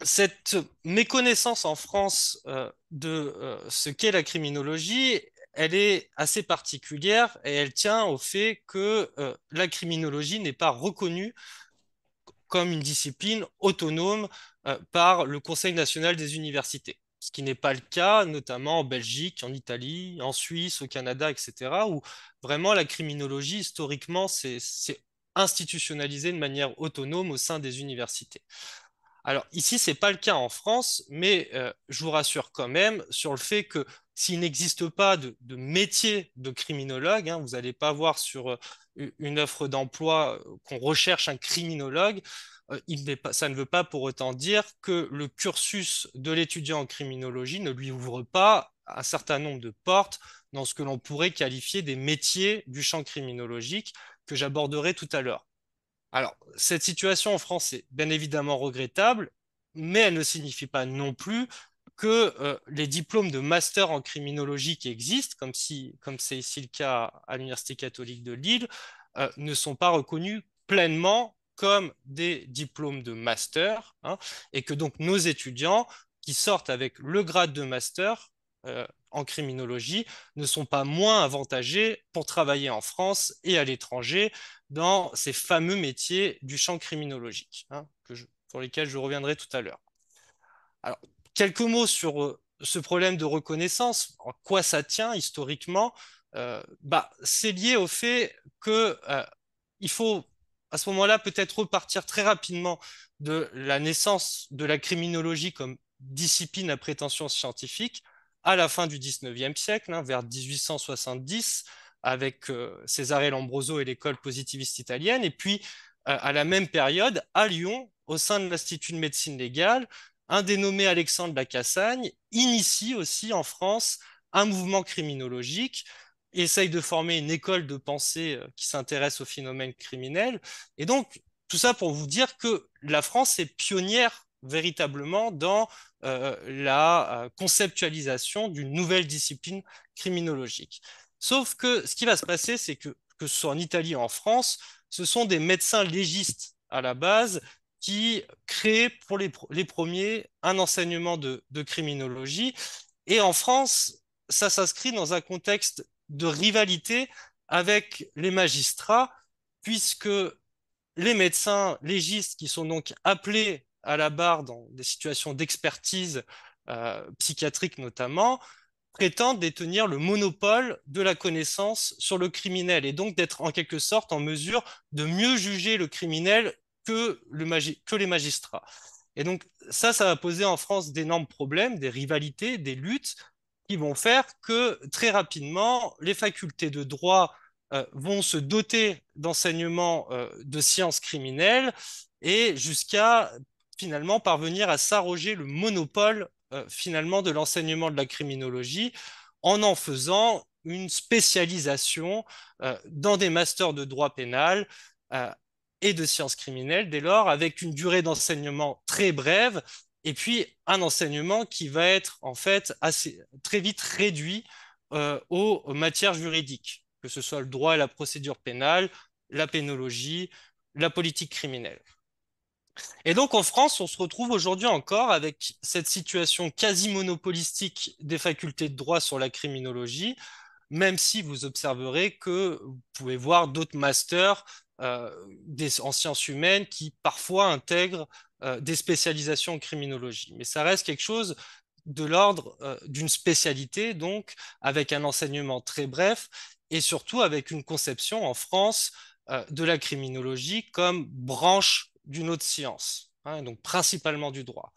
cette méconnaissance en France de ce qu'est la criminologie, elle est assez particulière et elle tient au fait que la criminologie n'est pas reconnue comme une discipline autonome par le Conseil national des universités. Ce qui n'est pas le cas, notamment en Belgique, en Italie, en Suisse, au Canada, etc., où vraiment la criminologie, historiquement, c'est institutionnalisé de manière autonome au sein des universités. Alors ici, ce n'est pas le cas en France, mais je vous rassure quand même sur le fait que s'il n'existe pas de métier de criminologue, hein, vous n'allez pas voir sur une offre d'emploi qu'on recherche un criminologue, ça ne veut pas pour autant dire que le cursus de l'étudiant en criminologie ne lui ouvre pas un certain nombre de portes dans ce que l'on pourrait qualifier des métiers du champ criminologique que j'aborderai tout à l'heure. Alors, cette situation en France est bien évidemment regrettable, mais elle ne signifie pas non plus que les diplômes de master en criminologie qui existent, comme c'est ici le cas à l'Université catholique de Lille, ne sont pas reconnus pleinement comme des diplômes de master, hein, et que donc nos étudiants qui sortent avec le grade de master en criminologie ne sont pas moins avantagés pour travailler en France et à l'étranger dans ces fameux métiers du champ criminologique, hein, pour lesquels je reviendrai tout à l'heure. Alors, quelques mots sur ce problème de reconnaissance. En quoi ça tient historiquement? C'est lié au fait que il faut à ce moment-là peut-être repartir très rapidement de la naissance de la criminologie comme discipline à prétention scientifique à la fin du 19e siècle, hein, vers 1870, avec Cesare Lombroso et l'école positiviste italienne, et puis à la même période, à Lyon, au sein de l'Institut de médecine légale, un dénommé Alexandre Lacassagne initie aussi en France un mouvement criminologique, essaye de former une école de pensée qui s'intéresse au phénomène criminel. Et donc, tout ça pour vous dire que la France est pionnière véritablement dans la conceptualisation d'une nouvelle discipline criminologique. Sauf que ce qui va se passer, c'est que ce soit en Italie ou en France, ce sont des médecins légistes à la base qui créent pour les premiers un enseignement de criminologie. Et en France, ça s'inscrit dans un contexte de rivalité avec les magistrats, puisque les médecins légistes qui sont donc appelés à la barre dans des situations d'expertise psychiatrique notamment, prétendent détenir le monopole de la connaissance sur le criminel et donc d'être en quelque sorte en mesure de mieux juger le criminel que les magistrats. Et donc ça va poser en France d'énormes problèmes, des rivalités, des luttes qui vont faire que très rapidement, les facultés de droit vont se doter d'enseignements de sciences criminelles et jusqu'à finalement parvenir à s'arroger le monopole finalement de l'enseignement de la criminologie en faisant une spécialisation dans des masters de droit pénal euh, et de sciences criminelles, dès lors, avec une durée d'enseignement très brève et puis un enseignement qui va être en fait assez, très vite réduit aux matières juridiques, que ce soit le droit et la procédure pénale, la pénologie, la politique criminelle. Et donc en France, on se retrouve aujourd'hui encore avec cette situation quasi monopolistique des facultés de droit sur la criminologie, même si vous observerez que vous pouvez voir d'autres masters en sciences humaines qui parfois intègrent des spécialisations en criminologie. Mais ça reste quelque chose de l'ordre d'une spécialité, donc avec un enseignement très bref et surtout avec une conception en France de la criminologie comme branche d'une autre science, hein, donc principalement du droit.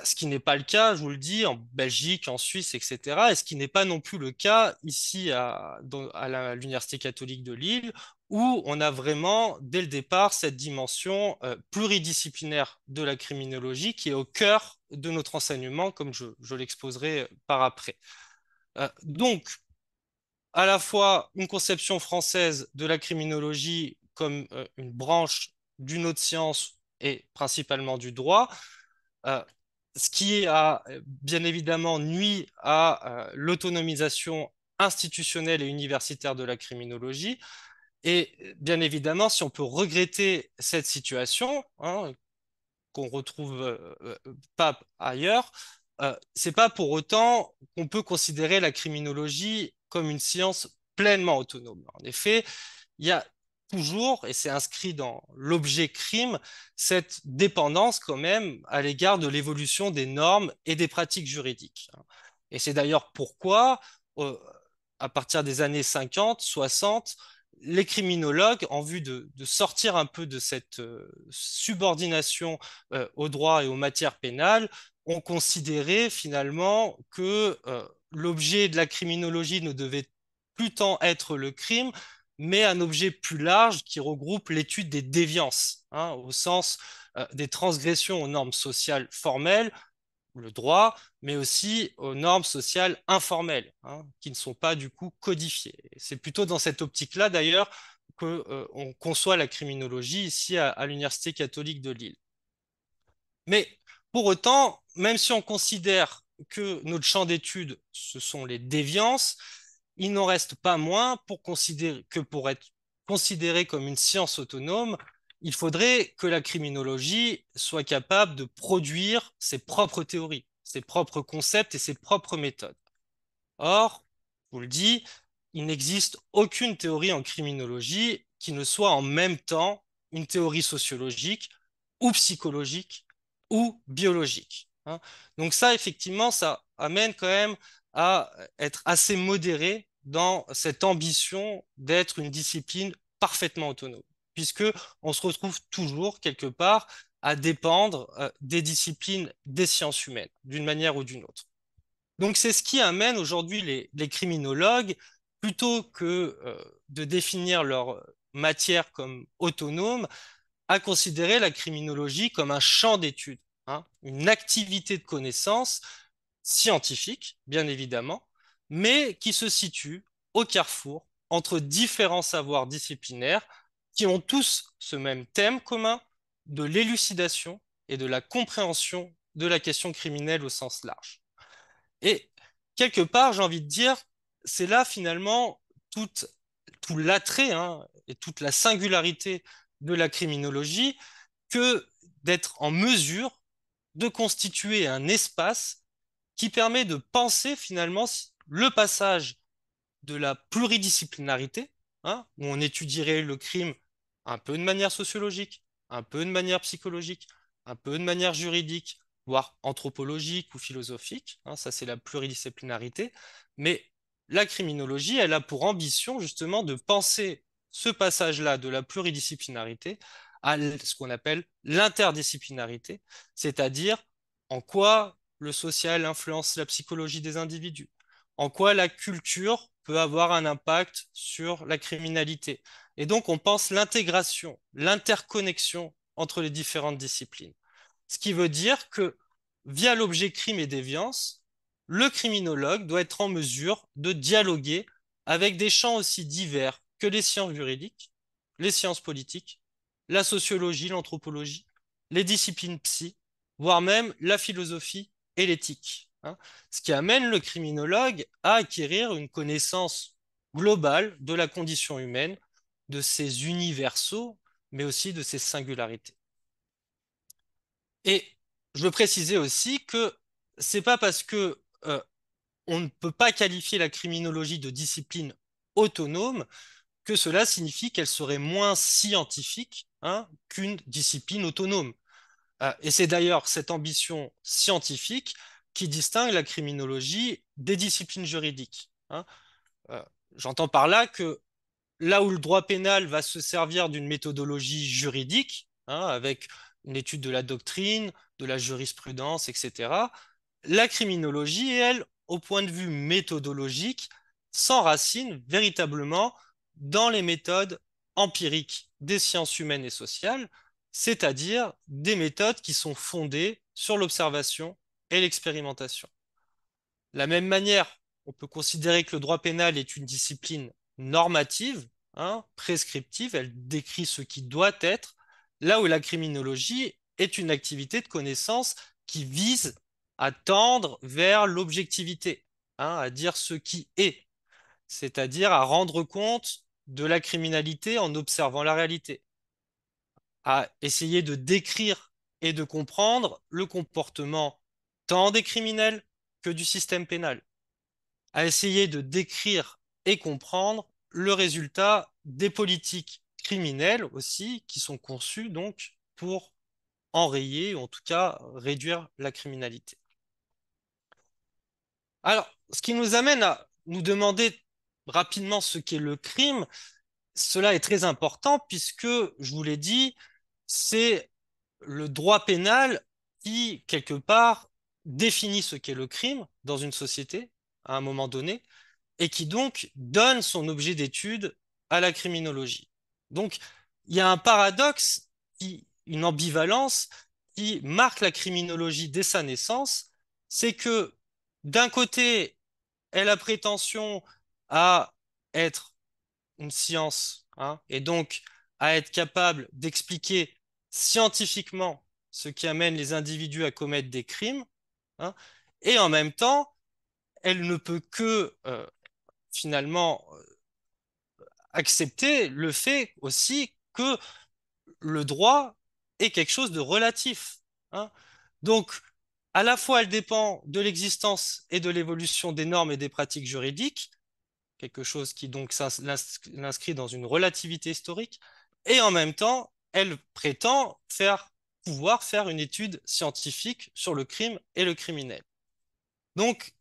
Ce qui n'est pas le cas, je vous le dis, en Belgique, en Suisse, etc. Et ce qui n'est pas non plus le cas ici à l'Université catholique de Lille, où on a vraiment, dès le départ, cette dimension pluridisciplinaire de la criminologie qui est au cœur de notre enseignement, comme je l'exposerai par après. Donc, à la fois une conception française de la criminologie comme une branche d'une autre science et principalement du droit, euh, ce qui a bien évidemment nuit à l'autonomisation institutionnelle et universitaire de la criminologie. Et bien évidemment, si on peut regretter cette situation, hein, qu'on retrouve pas ailleurs, c'est pas pour autant qu'on peut considérer la criminologie comme une science pleinement autonome. En effet, il y a toujours, et c'est inscrit dans l'objet crime, cette dépendance quand même à l'égard de l'évolution des normes et des pratiques juridiques. Et c'est d'ailleurs pourquoi, euh, à partir des années 50, 60, les criminologues, en vue de sortir un peu de cette subordination au droit et aux matières pénales, ont considéré finalement que l'objet de la criminologie ne devait plus tant être le crime, mais un objet plus large qui regroupe l'étude des déviances, hein, au sens des transgressions aux normes sociales formelles, le droit, mais aussi aux normes sociales informelles, hein, qui ne sont pas du coup codifiées. C'est plutôt dans cette optique-là d'ailleurs qu'on conçoit la criminologie ici à l'Université catholique de Lille. Mais pour autant, même si on considère que notre champ d'étude, ce sont les déviances, il n'en reste pas moins pour être considéré comme une science autonome, il faudrait que la criminologie soit capable de produire ses propres théories, ses propres concepts et ses propres méthodes. Or, je vous le dis, il n'existe aucune théorie en criminologie qui ne soit en même temps une théorie sociologique ou psychologique ou biologique, hein. Donc ça, effectivement, ça amène quand même à être assez modéré dans cette ambition d'être une discipline parfaitement autonome, puisque on se retrouve toujours quelque part à dépendre des disciplines des sciences humaines, d'une manière ou d'une autre. Donc c'est ce qui amène aujourd'hui les criminologues, plutôt que de définir leur matière comme autonome, à considérer la criminologie comme un champ d'étude, hein, une activité de connaissance scientifique, bien évidemment, mais qui se situe au carrefour entre différents savoirs disciplinaires qui ont tous ce même thème commun de l'élucidation et de la compréhension de la question criminelle au sens large. Et quelque part, j'ai envie de dire, c'est là finalement tout, tout l'attrait, hein, et toute la singularité de la criminologie que d'être en mesure de constituer un espace qui permet de penser finalement le passage de la pluridisciplinarité, hein, où on étudierait le crime un peu de manière sociologique, un peu de manière psychologique, un peu de manière juridique, voire anthropologique ou philosophique, hein, ça c'est la pluridisciplinarité, mais la criminologie, elle a pour ambition justement de penser ce passage-là de la pluridisciplinarité à ce qu'on appelle l'interdisciplinarité, c'est-à-dire en quoi le social influence la psychologie des individus, en quoi la culture peut avoir un impact sur la criminalité. Et donc, on pense l'intégration, l'interconnexion entre les différentes disciplines. Ce qui veut dire que, via l'objet crime et déviance, le criminologue doit être en mesure de dialoguer avec des champs aussi divers que les sciences juridiques, les sciences politiques, la sociologie, l'anthropologie, les disciplines psy, voire même la philosophie et l'éthique, hein. Ce qui amène le criminologue à acquérir une connaissance globale de la condition humaine, de ses universaux, mais aussi de ses singularités. Et je veux préciser aussi que c'est pas parce que on ne peut pas qualifier la criminologie de discipline autonome que cela signifie qu'elle serait moins scientifique, hein, qu'une discipline autonome. Et c'est d'ailleurs cette ambition scientifique qui distingue la criminologie des disciplines juridiques, hein. Euh, J'entends par là que là où le droit pénal va se servir d'une méthodologie juridique, hein, avec une étude de la doctrine, de la jurisprudence, etc., la criminologie, elle, au point de vue méthodologique, s'enracine véritablement dans les méthodes empiriques des sciences humaines et sociales, c'est-à-dire des méthodes qui sont fondées sur l'observation et l'expérimentation. De la même manière, on peut considérer que le droit pénal est une discipline normative, hein, prescriptive, elle décrit ce qui doit être, là où la criminologie est une activité de connaissance qui vise à tendre vers l'objectivité, hein, à dire ce qui est, c'est-à-dire à rendre compte de la criminalité en observant la réalité, à essayer de décrire et de comprendre le comportement tant des criminels que du système pénal, à essayer de décrire et comprendre le résultat des politiques criminelles aussi, qui sont conçues donc pour enrayer ou en tout cas réduire la criminalité. Alors, ce qui nous amène à nous demander rapidement ce qu'est le crime, cela est très important puisque, je vous l'ai dit, c'est le droit pénal qui, quelque part, définit ce qu'est le crime dans une société à un moment donné, et qui donc donne son objet d'étude à la criminologie. Donc, il y a un paradoxe, une ambivalence qui marque la criminologie dès sa naissance, c'est que d'un côté, elle a prétention à être une science, hein, et donc à être capable d'expliquer scientifiquement ce qui amène les individus à commettre des crimes, hein, et en même temps, elle ne peut que finalement accepter le fait aussi que le droit est quelque chose de relatif, hein. Donc, à la fois, elle dépend de l'existence et de l'évolution des normes et des pratiques juridiques, quelque chose qui donc l'inscrit dans une relativité historique, et en même temps, elle prétend pouvoir faire une étude scientifique sur le crime et le criminel. Donc,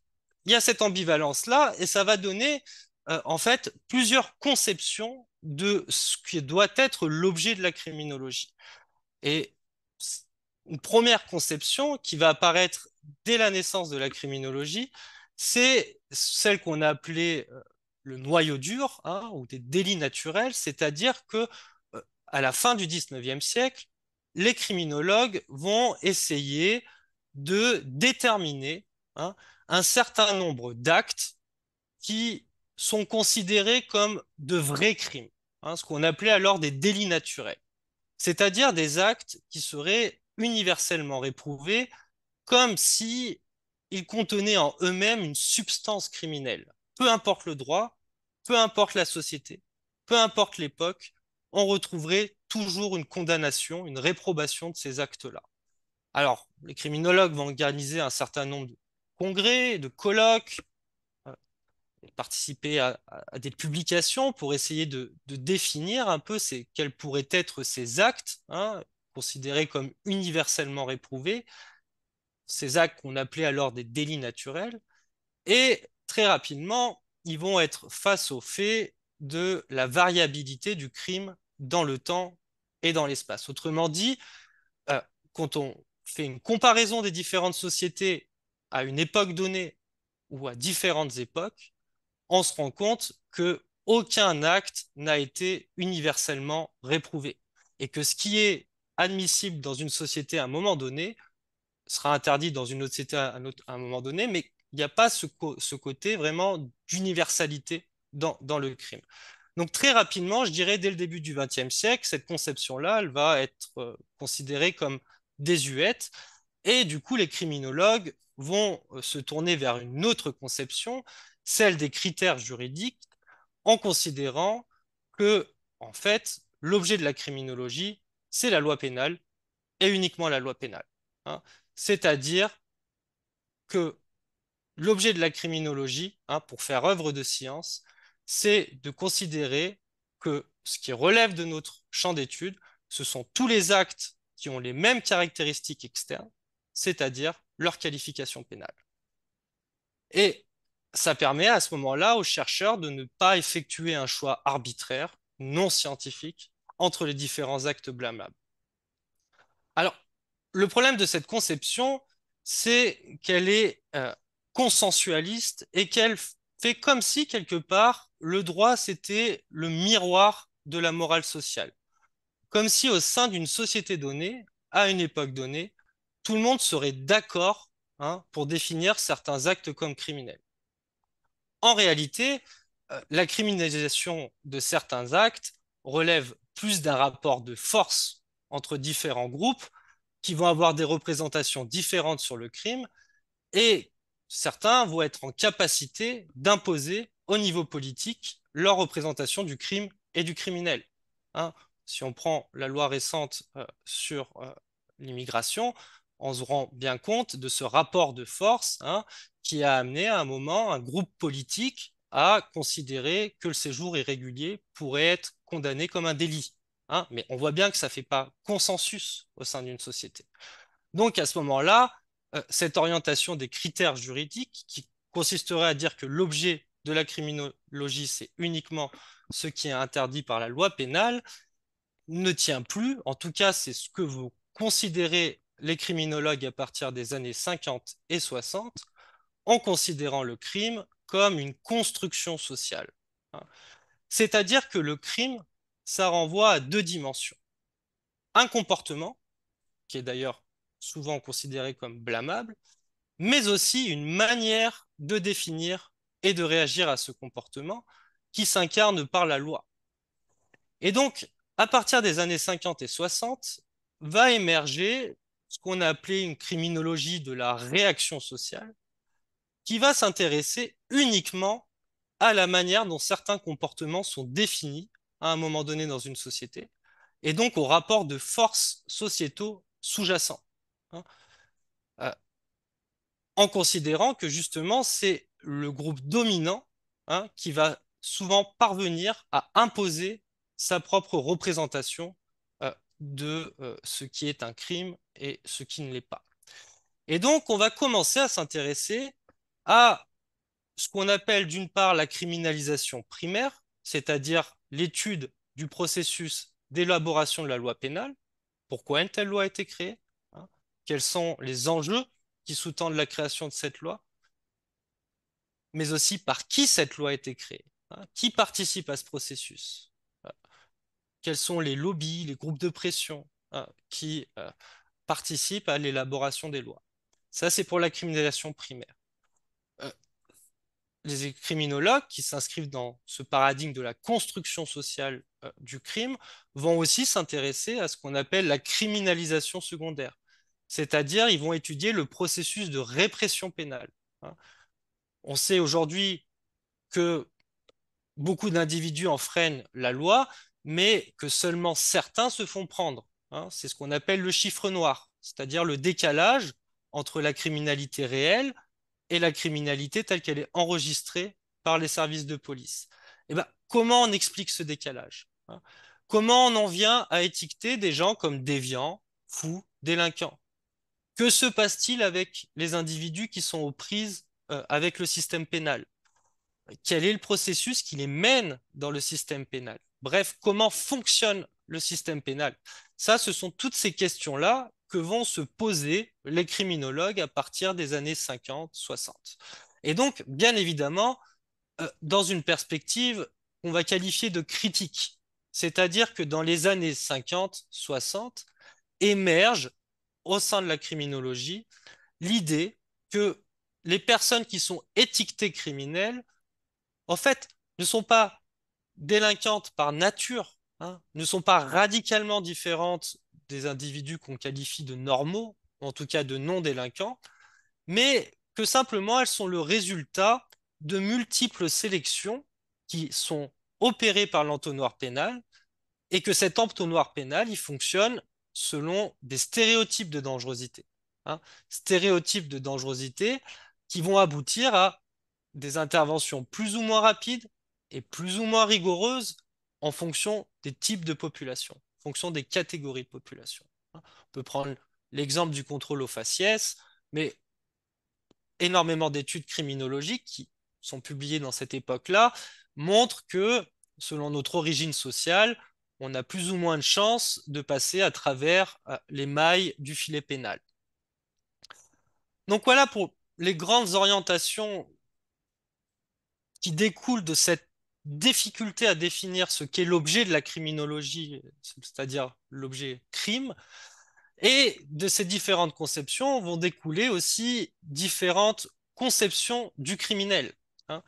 il y a cette ambivalence-là, et ça va donner en fait plusieurs conceptions de ce qui doit être l'objet de la criminologie. Et une première conception qui va apparaître dès la naissance de la criminologie, c'est celle qu'on a appelée le noyau dur, hein, ou des délits naturels, c'est-à-dire que à la fin du 19e siècle, les criminologues vont essayer de déterminer, hein, un certain nombre d'actes qui sont considérés comme de vrais crimes, hein, ce qu'on appelait alors des délits naturels, c'est-à-dire des actes qui seraient universellement réprouvés comme si ils contenaient en eux-mêmes une substance criminelle, peu importe le droit, peu importe la société, peu importe l'époque, on retrouverait toujours une condamnation, une réprobation de ces actes-là. Alors, les criminologues vont organiser un certain nombre de congrès, de colloques, euh, participer à des publications pour essayer de définir un peu quels pourraient être ces actes, hein, considérés comme universellement réprouvés, ces actes qu'on appelait alors des délits naturels. Et très rapidement, ils vont être face au fait de la variabilité du crime dans le temps et dans l'espace. Autrement dit, euh, quand on fait une comparaison des différentes sociétés à une époque donnée ou à différentes époques, on se rend compte que aucun acte n'a été universellement réprouvé et que ce qui est admissible dans une société à un moment donné sera interdit dans une autre société à un moment donné, mais il n'y a pas ce côté vraiment d'universalité dans le crime. Donc très rapidement, je dirais dès le début du XXe siècle, cette conception-là, elle va être considérée comme désuète, et du coup, les criminologues vont se tourner vers une autre conception, celle des critères juridiques, en considérant que, en fait, l'objet de la criminologie, c'est la loi pénale et uniquement la loi pénale, hein. C'est-à-dire que l'objet de la criminologie, hein, pour faire œuvre de science, c'est de considérer que ce qui relève de notre champ d'étude, ce sont tous les actes qui ont les mêmes caractéristiques externes, c'est-à-dire leur qualification pénale. Et ça permet à ce moment-là aux chercheurs de ne pas effectuer un choix arbitraire, non scientifique, entre les différents actes blâmables. Alors, le problème de cette conception, c'est qu'elle est consensualiste et qu'elle fait comme si, quelque part, le droit, c'était le miroir de la morale sociale. Comme si, au sein d'une société donnée, à une époque donnée, tout le monde serait d'accord, hein, pour définir certains actes comme criminels. En réalité, la criminalisation de certains actes relève plus d'un rapport de force entre différents groupes qui vont avoir des représentations différentes sur le crime et certains vont être en capacité d'imposer au niveau politique leur représentation du crime et du criminel, hein. Si on prend la loi récente sur l'immigration, on se rend bien compte de ce rapport de force, hein, qui a amené à un moment un groupe politique à considérer que le séjour irrégulier pourrait être condamné comme un délit, hein. Mais on voit bien que ça ne fait pas consensus au sein d'une société. Donc à ce moment-là, cette orientation des critères juridiques qui consisterait à dire que l'objet de la criminologie, c'est uniquement ce qui est interdit par la loi pénale, ne tient plus. En tout cas, c'est ce que vous considérez les criminologues à partir des années 50 et 60, en considérant le crime comme une construction sociale, hein. C'est-à-dire que le crime, ça renvoie à deux dimensions. Un comportement, qui est d'ailleurs souvent considéré comme blâmable, mais aussi une manière de définir et de réagir à ce comportement qui s'incarne par la loi. Et donc, à partir des années 50 et 60, va émerger ce qu'on a appelé une criminologie de la réaction sociale, qui va s'intéresser uniquement à la manière dont certains comportements sont définis à un moment donné dans une société, et donc aux rapports de force sociétaux sous-jacents, hein, en considérant que justement c'est le groupe dominant, hein, qui va souvent parvenir à imposer sa propre représentation de ce qui est un crime et ce qui ne l'est pas. Et donc on va commencer à s'intéresser à ce qu'on appelle d'une part la criminalisation primaire, c'est-à-dire l'étude du processus d'élaboration de la loi pénale. Pourquoi une telle loi a été créée, hein, quels sont les enjeux qui sous-tendent la création de cette loi, mais aussi par qui cette loi a été créée, hein, qui participe à ce processus, quels sont les lobbies, les groupes de pression, hein, qui participent à l'élaboration des lois. Ça, c'est pour la criminalisation primaire. Euh, les criminologues qui s'inscrivent dans ce paradigme de la construction sociale du crime vont aussi s'intéresser à ce qu'on appelle la criminalisation secondaire. C'est-à-dire, ils vont étudier le processus de répression pénale, hein. On sait aujourd'hui que beaucoup d'individus enfreignent la loi, mais que seulement certains se font prendre, hein. C'est ce qu'on appelle le chiffre noir, c'est-à-dire le décalage entre la criminalité réelle et la criminalité telle qu'elle est enregistrée par les services de police. Eh ben, comment on explique ce décalage, hein? Comment on en vient à étiqueter des gens comme déviants, fous, délinquants? Que se passe-t-il avec les individus qui sont aux prises avec le système pénal? Quel est le processus qui les mène dans le système pénal? Bref, comment fonctionne le système pénal? Ça, ce sont toutes ces questions-là que vont se poser les criminologues à partir des années 50, 60. Et donc, bien évidemment, dans une perspective qu'on va qualifier de critique. C'est-à-dire que dans les années 50, 60, émerge au sein de la criminologie l'idée que les personnes qui sont étiquetées criminelles, en fait, ne sont pas délinquantes par nature, hein, ne sont pas radicalement différentes des individus qu'on qualifie de normaux, ou en tout cas de non-délinquants, mais que simplement elles sont le résultat de multiples sélections qui sont opérées par l'entonnoir pénal et que cet entonnoir pénal, il fonctionne selon des stéréotypes de dangerosité, hein. Stéréotypes de dangerosité qui vont aboutir à des interventions plus ou moins rapides et plus ou moins rigoureuses en fonction des types de population, en fonction des catégories de population. On peut prendre l'exemple du contrôle au faciès, mais énormément d'études criminologiques qui sont publiées dans cette époque-là montrent que, selon notre origine sociale, on a plus ou moins de chances de passer à travers les mailles du filet pénal. Donc voilà pour les grandes orientations qui découlent de cette difficulté à définir ce qu'est l'objet de la criminologie, c'est-à-dire l'objet crime. Et de ces différentes conceptions vont découler aussi différentes conceptions du criminel, hein.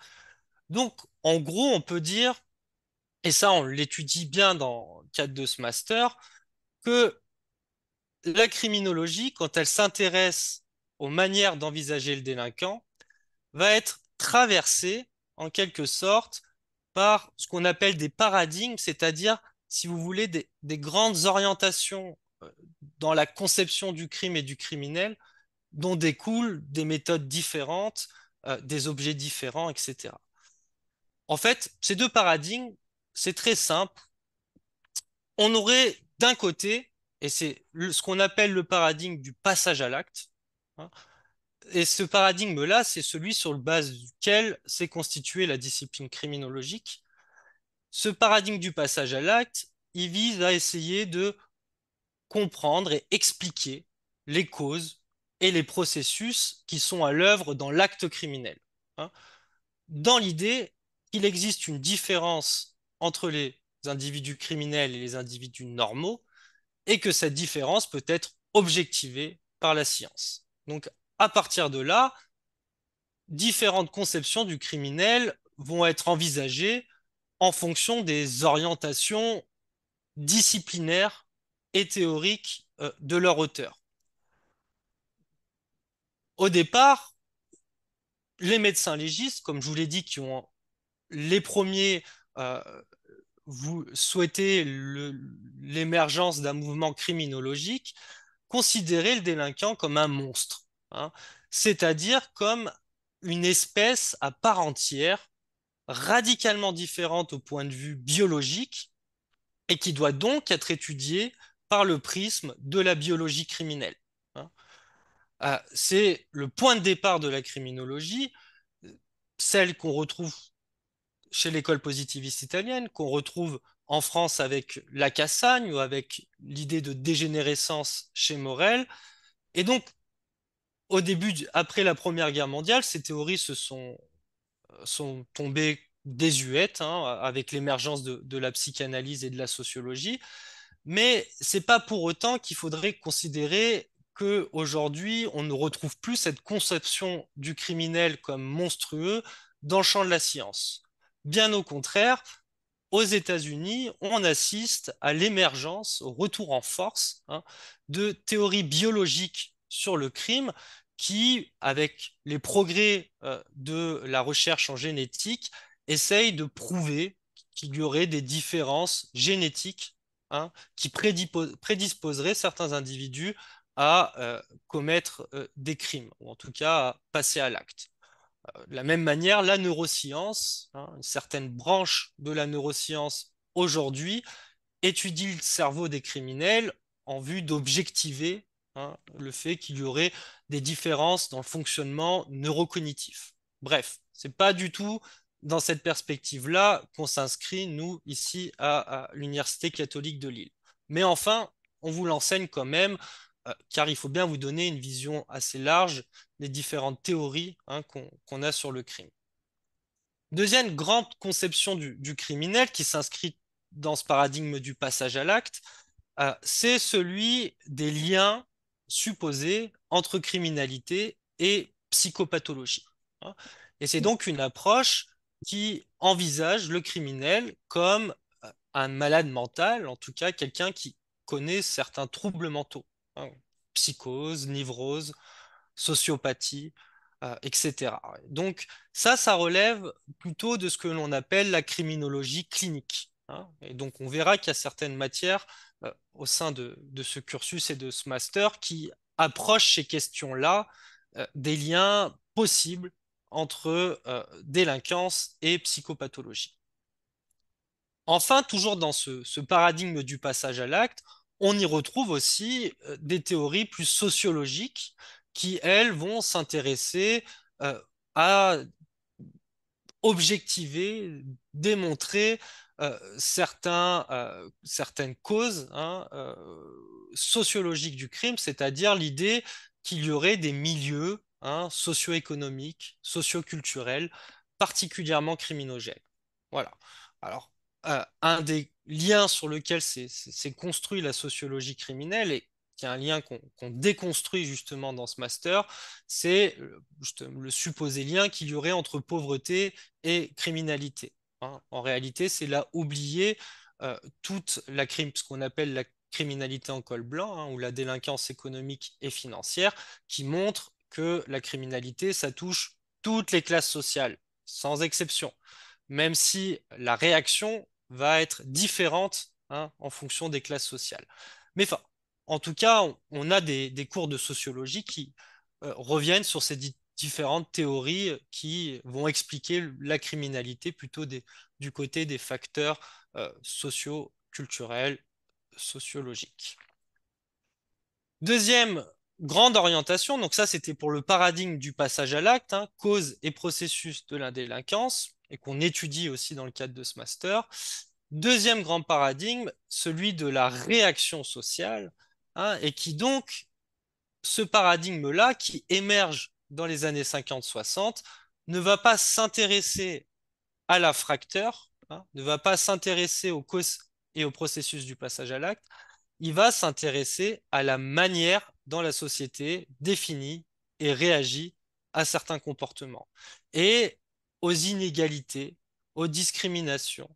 Donc, en gros, on peut dire, et ça on l'étudie bien dans le cadre de ce master, que la criminologie, quand elle s'intéresse aux manières d'envisager le délinquant, va être traversée en quelque sorte par ce qu'on appelle des paradigmes, c'est-à-dire, si vous voulez, des grandes orientations dans la conception du crime et du criminel, dont découlent des méthodes différentes, des objets différents, etc. En fait, ces deux paradigmes, c'est très simple. On aurait d'un côté, et c'est ce qu'on appelle le paradigme du passage à l'acte, hein, et ce paradigme-là, c'est celui sur le base duquel s'est constituée la discipline criminologique. Ce paradigme du passage à l'acte, il vise à essayer de comprendre et expliquer les causes et les processus qui sont à l'œuvre dans l'acte criminel, hein, dans l'idée qu'il existe une différence entre les individus criminels et les individus normaux, et que cette différence peut être objectivée par la science. Donc, à partir de là, différentes conceptions du criminel vont être envisagées en fonction des orientations disciplinaires et théoriques de leur auteur. Au départ, les médecins légistes, comme je vous l'ai dit, qui ont les premiers euh, vous souhaitaient l'émergence d'un mouvement criminologique, considéraient le délinquant comme un monstre, hein, c'est-à-dire comme une espèce à part entière, radicalement différente au point de vue biologique, et qui doit donc être étudiée par le prisme de la biologie criminelle, hein. C'est le point de départ de la criminologie, celle qu'on retrouve chez l'école positiviste italienne, qu'on retrouve en France avec la Cassagne ou avec l'idée de dégénérescence chez Morel. Et donc, au début, après la Première Guerre mondiale, ces théories sont tombées désuètes, hein, avec l'émergence de la psychanalyse et de la sociologie. Mais c'est pas pour autant qu'il faudrait considérer qu'aujourd'hui, on ne retrouve plus cette conception du criminel comme monstrueux dans le champ de la science. Bien au contraire, aux États-Unis, on assiste à l'émergence, au retour en force, hein, de théories biologiques sur le crime qui, avec les progrès de la recherche en génétique, essaye de prouver qu'il y aurait des différences génétiques, hein, qui prédisposeraient certains individus à commettre des crimes, ou en tout cas à passer à l'acte. De la même manière, la neuroscience, hein, une certaine branche de la neuroscience aujourd'hui, étudie le cerveau des criminels en vue d'objectiver, hein, le fait qu'il y aurait des différences dans le fonctionnement neurocognitif. Bref, c'est pas du tout dans cette perspective-là qu'on s'inscrit, nous, ici, à l'Université catholique de Lille. Mais enfin, on vous l'enseigne quand même, car il faut bien vous donner une vision assez large des différentes théories, hein, qu'on a sur le crime. Deuxième grande conception du criminel qui s'inscrit dans ce paradigme du passage à l'acte, c'est celui des liens supposés entre criminalité et psychopathologie, hein. Et c'est donc une approche qui envisage le criminel comme un malade mental, en tout cas quelqu'un qui connaît certains troubles mentaux, hein, psychose, névrose, sociopathie, etc. Donc ça relève plutôt de ce que l'on appelle la criminologie clinique, hein. Et donc on verra qu'il y a certaines matières au sein de ce cursus et de ce master qui approchent ces questions-là, des liens possibles entre délinquance et psychopathologie. Enfin, toujours dans ce paradigme du passage à l'acte, on y retrouve aussi des théories plus sociologiques qui, elles, vont s'intéresser à objectiver, démontrer certaines causes, hein, sociologiques du crime, c'est-à-dire l'idée qu'il y aurait des milieux, hein, socio-économiques, socio-culturels particulièrement criminogènes. Voilà. Alors, un des liens sur lequel s'est construit la sociologie criminelle et qui est un lien qu'on déconstruit justement dans ce master, c'est le supposé lien qu'il y aurait entre pauvreté et criminalité, hein. En réalité, c'est là oublier toute ce qu'on appelle la criminalité en col blanc, hein, ou la délinquance économique et financière, qui montre que la criminalité, ça touche toutes les classes sociales, sans exception, même si la réaction va être différente, hein, en fonction des classes sociales. Mais enfin, en tout cas, on a des cours de sociologie qui reviennent sur ces différentes théories qui vont expliquer la criminalité plutôt du côté des facteurs socio-culturels, sociologiques. Deuxième grande orientation, donc ça c'était pour le paradigme du passage à l'acte, hein, cause et processus de la délinquance, et qu'on étudie aussi dans le cadre de ce master. Deuxième grand paradigme, celui de la réaction sociale, hein, et qui donc, ce paradigme-là, qui émerge dans les années 50-60, ne va pas s'intéresser à la fracteur, hein, ne va pas s'intéresser aux causes et au processus du passage à l'acte, il va s'intéresser à la manière dont la société définit et réagit à certains comportements et aux inégalités, aux discriminations,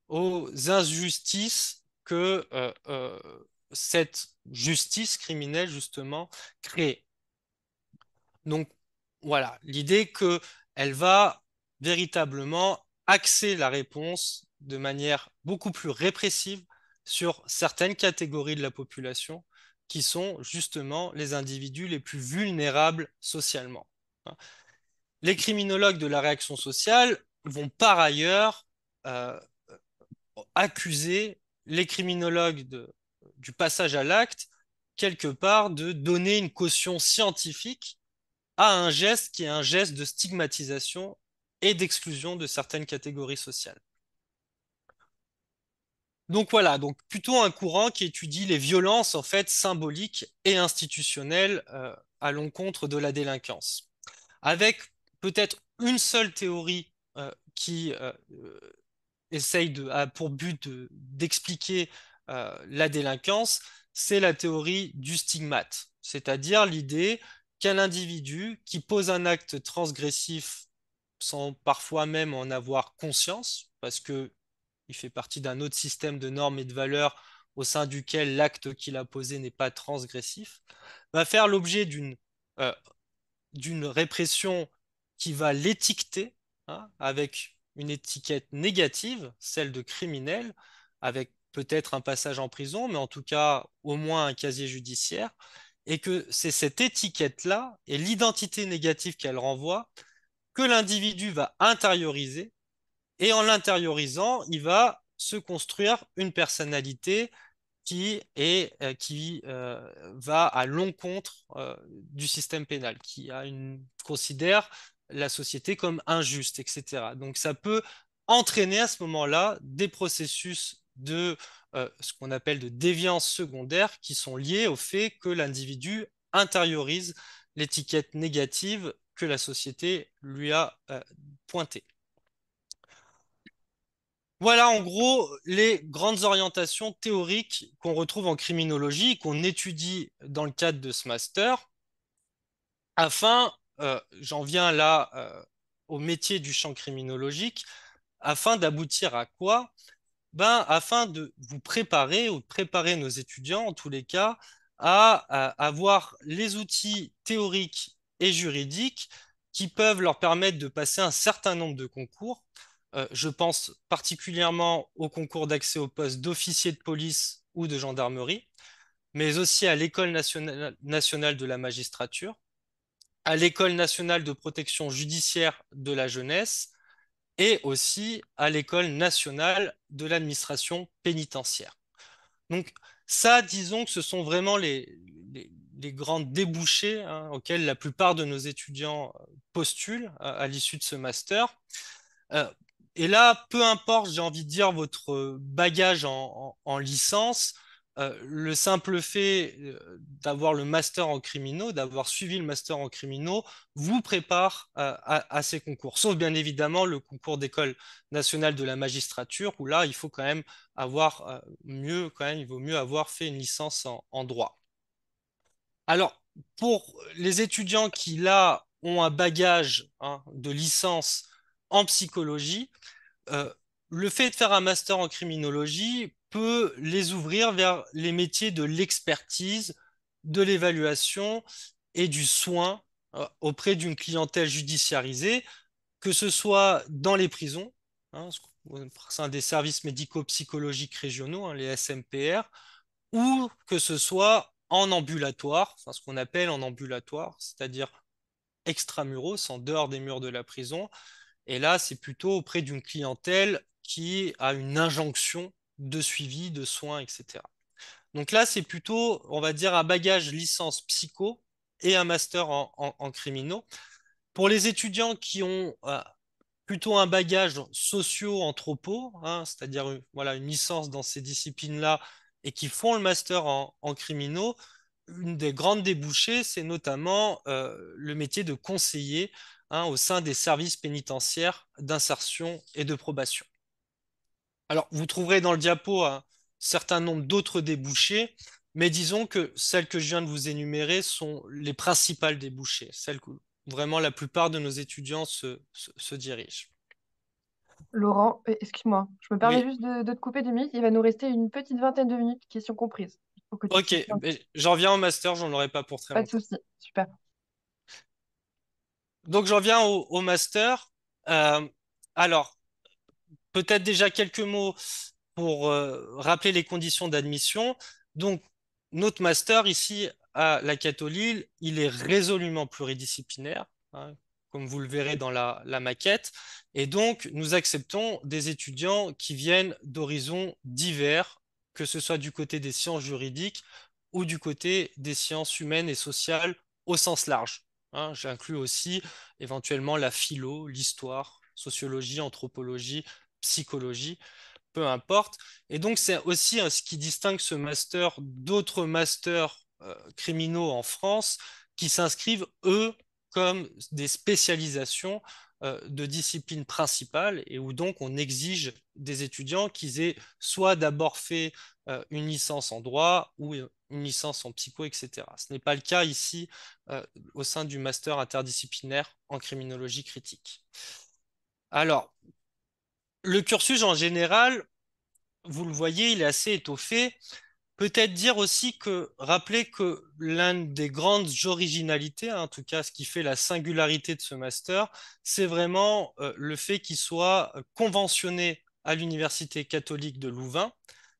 aux injustices que cette justice criminelle, justement, crée. Donc, voilà, l'idée qu'elle va véritablement axer la réponse de manière beaucoup plus répressive sur certaines catégories de la population qui sont justement les individus les plus vulnérables socialement, hein. Les criminologues de la réaction sociale vont par ailleurs euh, accuser les criminologues du passage à l'acte quelque part de donner une caution scientifique à un geste qui est un geste de stigmatisation et d'exclusion de certaines catégories sociales. Donc voilà, donc plutôt un courant qui étudie les violences en fait symboliques et institutionnelles à l'encontre de la délinquance, avec peut-être une seule théorie qui a pour but d'expliquer la délinquance, c'est la théorie du stigmate, c'est-à-dire l'idée qu'un individu qui pose un acte transgressif sans parfois même en avoir conscience, parce que il fait partie d'un autre système de normes et de valeurs au sein duquel l'acte qu'il a posé n'est pas transgressif, va faire l'objet euh, d'une répression qui va l'étiqueter, hein, avec une étiquette négative, celle de criminel, avec peut-être un passage en prison, mais en tout cas au moins un casier judiciaire, et que c'est cette étiquette-là et l'identité négative qu'elle renvoie que l'individu va intérioriser, et en l'intériorisant, il va se construire une personnalité qui va à l'encontre du système pénal, considère la société comme injuste, etc. Donc ça peut entraîner à ce moment-là des processus de ce qu'on appelle de déviance secondaire qui sont liés au fait que l'individu intériorise l'étiquette négative que la société lui a pointée. Voilà en gros les grandes orientations théoriques qu'on retrouve en criminologie, qu'on étudie dans le cadre de ce master, afin, j'en viens là au métier du champ criminologique, afin d'aboutir à quoi? Ben, afin de vous préparer ou de préparer nos étudiants, en tous les cas, à avoir les outils théoriques et juridiques qui peuvent leur permettre de passer un certain nombre de concours. Je pense particulièrement au concours d'accès au poste d'officier de police ou de gendarmerie, mais aussi à l'École nationale de la magistrature, à l'École nationale de protection judiciaire de la jeunesse, et aussi à l'École nationale de l'administration pénitentiaire. Donc ça, disons que ce sont vraiment les grands débouchés auxquels la plupart de nos étudiants postulent à l'issue de ce master. Euh, et là, peu importe, j'ai envie de dire, votre bagage en licence, le simple fait d'avoir le master en criminaux, d'avoir suivi le master en criminaux, vous prépare à ces concours. Sauf bien évidemment le concours d'école nationale de la magistrature, où là, il faut quand même avoir il vaut mieux avoir fait une licence en droit. Alors, pour les étudiants qui, là, ont un bagage de licence en psychologie, euh, le fait de faire un master en criminologie peut les ouvrir vers les métiers de l'expertise, de l'évaluation et du soin auprès d'une clientèle judiciarisée, que ce soit dans les prisons, c'est un des services médico-psychologiques régionaux, les SMPR, ou que ce soit en ambulatoire, ce qu'on appelle en ambulatoire, c'est-à-dire extramuros, en dehors des murs de la prison. Et là, c'est plutôt auprès d'une clientèle qui a une injonction de suivi, de soins, etc. Donc là, c'est plutôt, on va dire, un bagage licence psycho et un master en criminaux. Pour les étudiants qui ont plutôt un bagage socio-anthropo, c'est-à-dire voilà, une licence dans ces disciplines-là et qui font le master en criminaux, une des grandes débouchées, c'est notamment le métier de conseiller au sein des services pénitentiaires d'insertion et de probation. Alors, vous trouverez dans le diapo un certain nombre d'autres débouchés, mais disons que celles que je viens de vous énumérer sont les principales débouchés, celles que vraiment la plupart de nos étudiants se dirigent. Laurent, excuse-moi, je me permets Oui, juste de te couper 2 minutes. Il va nous rester une petite vingtaine de minutes, questions comprises. Il faut que tu te ok, situes un petit mais j'en viens au master, j'en aurai pas pour très peu. Pas de longtemps. souci, super. Donc j'en viens au master. Euh, alors, peut-être déjà quelques mots pour rappeler les conditions d'admission. Donc, notre master ici à la Cato-Lille, il est résolument pluridisciplinaire, comme vous le verrez dans la maquette. Et donc, nous acceptons des étudiants qui viennent d'horizons divers, que ce soit du côté des sciences juridiques ou du côté des sciences humaines et sociales au sens large. J'inclus aussi éventuellement la philo, l'histoire, sociologie, anthropologie, psychologie, peu importe. Et donc, c'est aussi ce qui distingue ce master d'autres masters criminaux en France qui s'inscrivent, eux, comme des spécialisations de disciplines principales et où donc on exige des étudiants qu'ils aient soit d'abord fait une licence en droit ou une licence en psycho, etc. Ce n'est pas le cas ici au sein du master interdisciplinaire en criminologie critique. Alors, le cursus en général, vous le voyez, il est assez étoffé. peut-être dire aussi rappeler que l'une des grandes originalités, hein, en tout cas ce qui fait la singularité de ce master, c'est vraiment le fait qu'il soit conventionné à l'Université catholique de Louvain,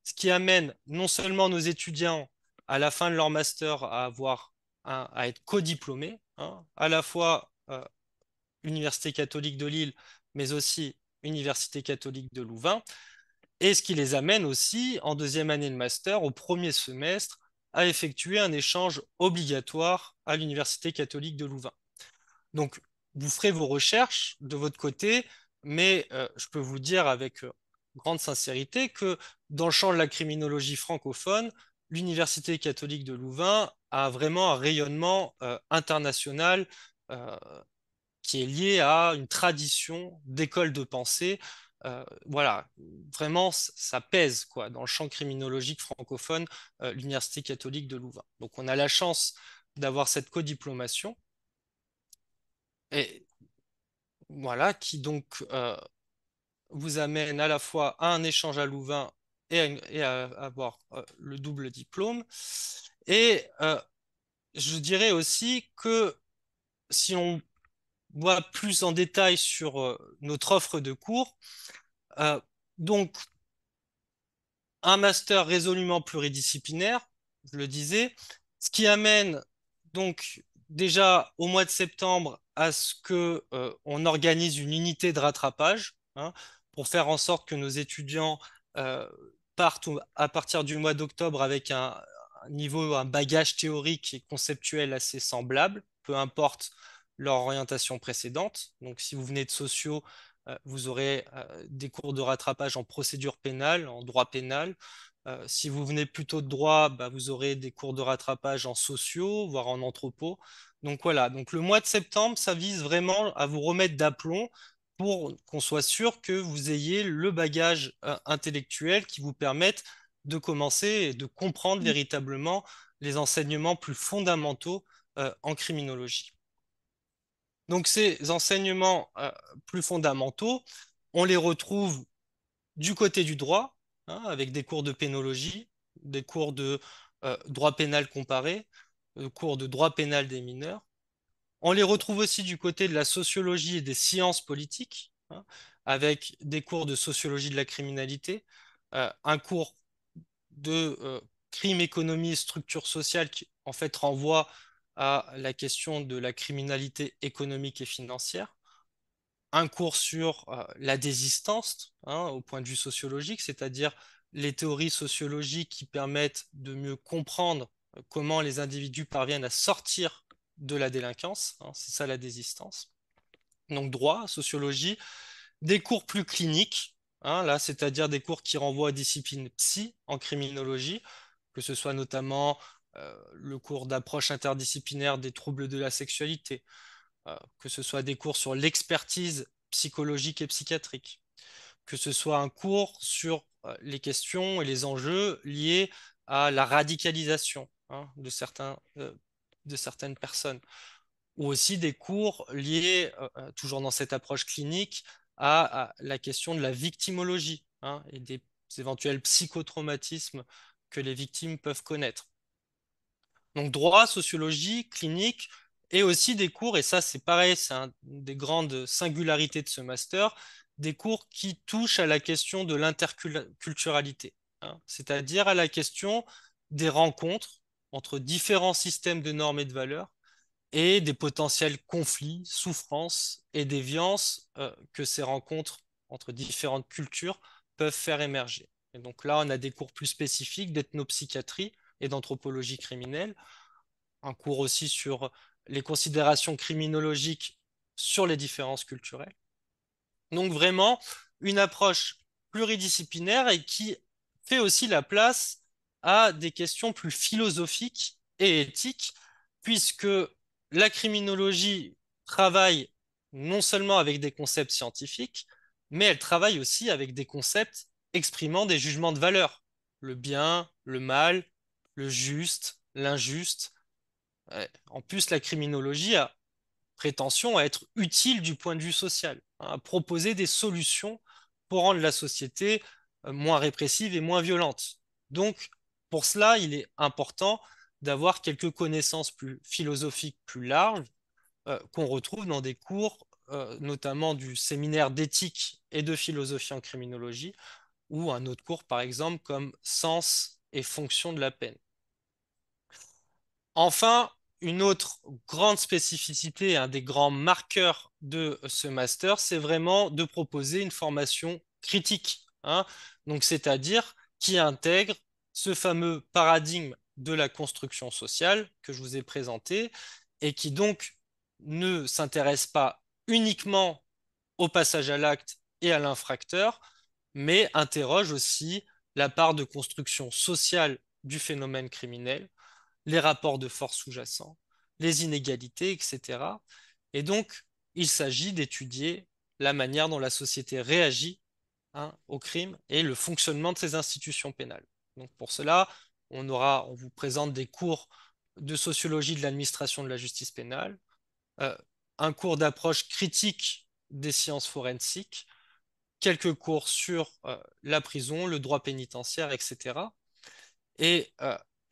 ce qui amène non seulement nos étudiants à la fin de leur master à être codiplômés, hein, à la fois Université catholique de Lille, mais aussi Université catholique de Louvain, et ce qui les amène aussi, en deuxième année de master, au premier semestre, à effectuer un échange obligatoire à l'Université catholique de Louvain. Donc, vous ferez vos recherches de votre côté, mais je peux vous dire avec grande sincérité que dans le champ de la criminologie francophone, l'Université catholique de Louvain a vraiment un rayonnement international euh, qui est lié à une tradition d'école de pensée. Voilà, vraiment, ça pèse quoi, dans le champ criminologique francophone, l'Université catholique de Louvain. Donc on a la chance d'avoir cette codiplomation, et voilà, qui donc vous amène à la fois à un échange à Louvain et à avoir le double diplôme. Et je dirais aussi que si on voit plus en détail sur notre offre de cours, Euh, donc, un master résolument pluridisciplinaire, je le disais, ce qui amène donc déjà au mois de septembre à ce que on organise une unité de rattrapage, hein, pour faire en sorte que nos étudiants euh, partent à partir du mois d'octobre avec un niveau, un bagage théorique et conceptuel assez semblable, peu importe leur orientation précédente. Donc, si vous venez de sociaux, vous aurez des cours de rattrapage en procédure pénale, en droit pénal. Si vous venez plutôt de droit, bah, vous aurez des cours de rattrapage en sociaux, voire en anthropo. Donc voilà, donc le mois de septembre, ça vise vraiment à vous remettre d'aplomb pour qu'on soit sûr que vous ayez le bagage intellectuel qui vous permette de commencer et de comprendre véritablement les enseignements plus fondamentaux en criminologie. Donc ces enseignements plus fondamentaux, on les retrouve du côté du droit, hein, avec des cours de pénologie, des cours de droit pénal comparé, cours de droit pénal des mineurs. On les retrouve aussi du côté de la sociologie et des sciences politiques, hein, avec des cours de sociologie de la criminalité, un cours de crime, économie et structure sociale qui en fait renvoie à la question de la criminalité économique et financière, un cours sur la désistance, hein, au point de vue sociologique, c'est-à-dire les théories sociologiques qui permettent de mieux comprendre comment les individus parviennent à sortir de la délinquance, hein, c'est ça la désistance. Donc droit, sociologie, des cours plus cliniques, hein, là, c'est-à-dire des cours qui renvoient à discipline psy en criminologie, que ce soit notamment le cours d'approche interdisciplinaire des troubles de la sexualité, que ce soit des cours sur l'expertise psychologique et psychiatrique, que ce soit un cours sur les questions et les enjeux liés à la radicalisation, hein, de certaines personnes, ou aussi des cours liés, toujours dans cette approche clinique, à la question de la victimologie, hein, et des éventuels psychotraumatismes que les victimes peuvent connaître. Donc droit, sociologie, clinique, et aussi des cours, et ça c'est pareil, c'est une des grandes singularités de ce master, des cours qui touchent à la question de l'interculturalité, hein, c'est-à-dire à la question des rencontres entre différents systèmes de normes et de valeurs et des potentiels conflits, souffrances et déviances que ces rencontres entre différentes cultures peuvent faire émerger. Et donc là, on a des cours plus spécifiques d'ethnopsychiatrie et d'anthropologie criminelle, un cours aussi sur les considérations criminologiques sur les différences culturelles. Donc vraiment une approche pluridisciplinaire et qui fait aussi la place à des questions plus philosophiques et éthiques, puisque la criminologie travaille non seulement avec des concepts scientifiques, mais elle travaille aussi avec des concepts exprimant des jugements de valeur, le bien, le mal, le juste, l'injuste. En plus, la criminologie a prétention à être utile du point de vue social, hein, à proposer des solutions pour rendre la société moins répressive et moins violente. Donc, pour cela, il est important d'avoir quelques connaissances plus philosophiques plus larges qu'on retrouve dans des cours, notamment du séminaire d'éthique et de philosophie en criminologie, ou un autre cours, par exemple, comme Sens et fonction de la peine. Enfin, une autre grande spécificité, un des grands marqueurs de ce master, c'est vraiment de proposer une formation critique, hein. Donc, c'est-à-dire qui intègre ce fameux paradigme de la construction sociale que je vous ai présenté et qui donc ne s'intéresse pas uniquement au passage à l'acte et à l'infracteur, mais interroge aussi la part de construction sociale du phénomène criminel, les rapports de force sous-jacents, les inégalités, etc. Et donc, il s'agit d'étudier la manière dont la société réagit, hein, au crime et le fonctionnement de ces institutions pénales. Donc pour cela, on vous présente des cours de sociologie de l'administration de la justice pénale, euh, un cours d'approche critique des sciences forensiques, quelques cours sur la prison, le droit pénitentiaire, etc. Et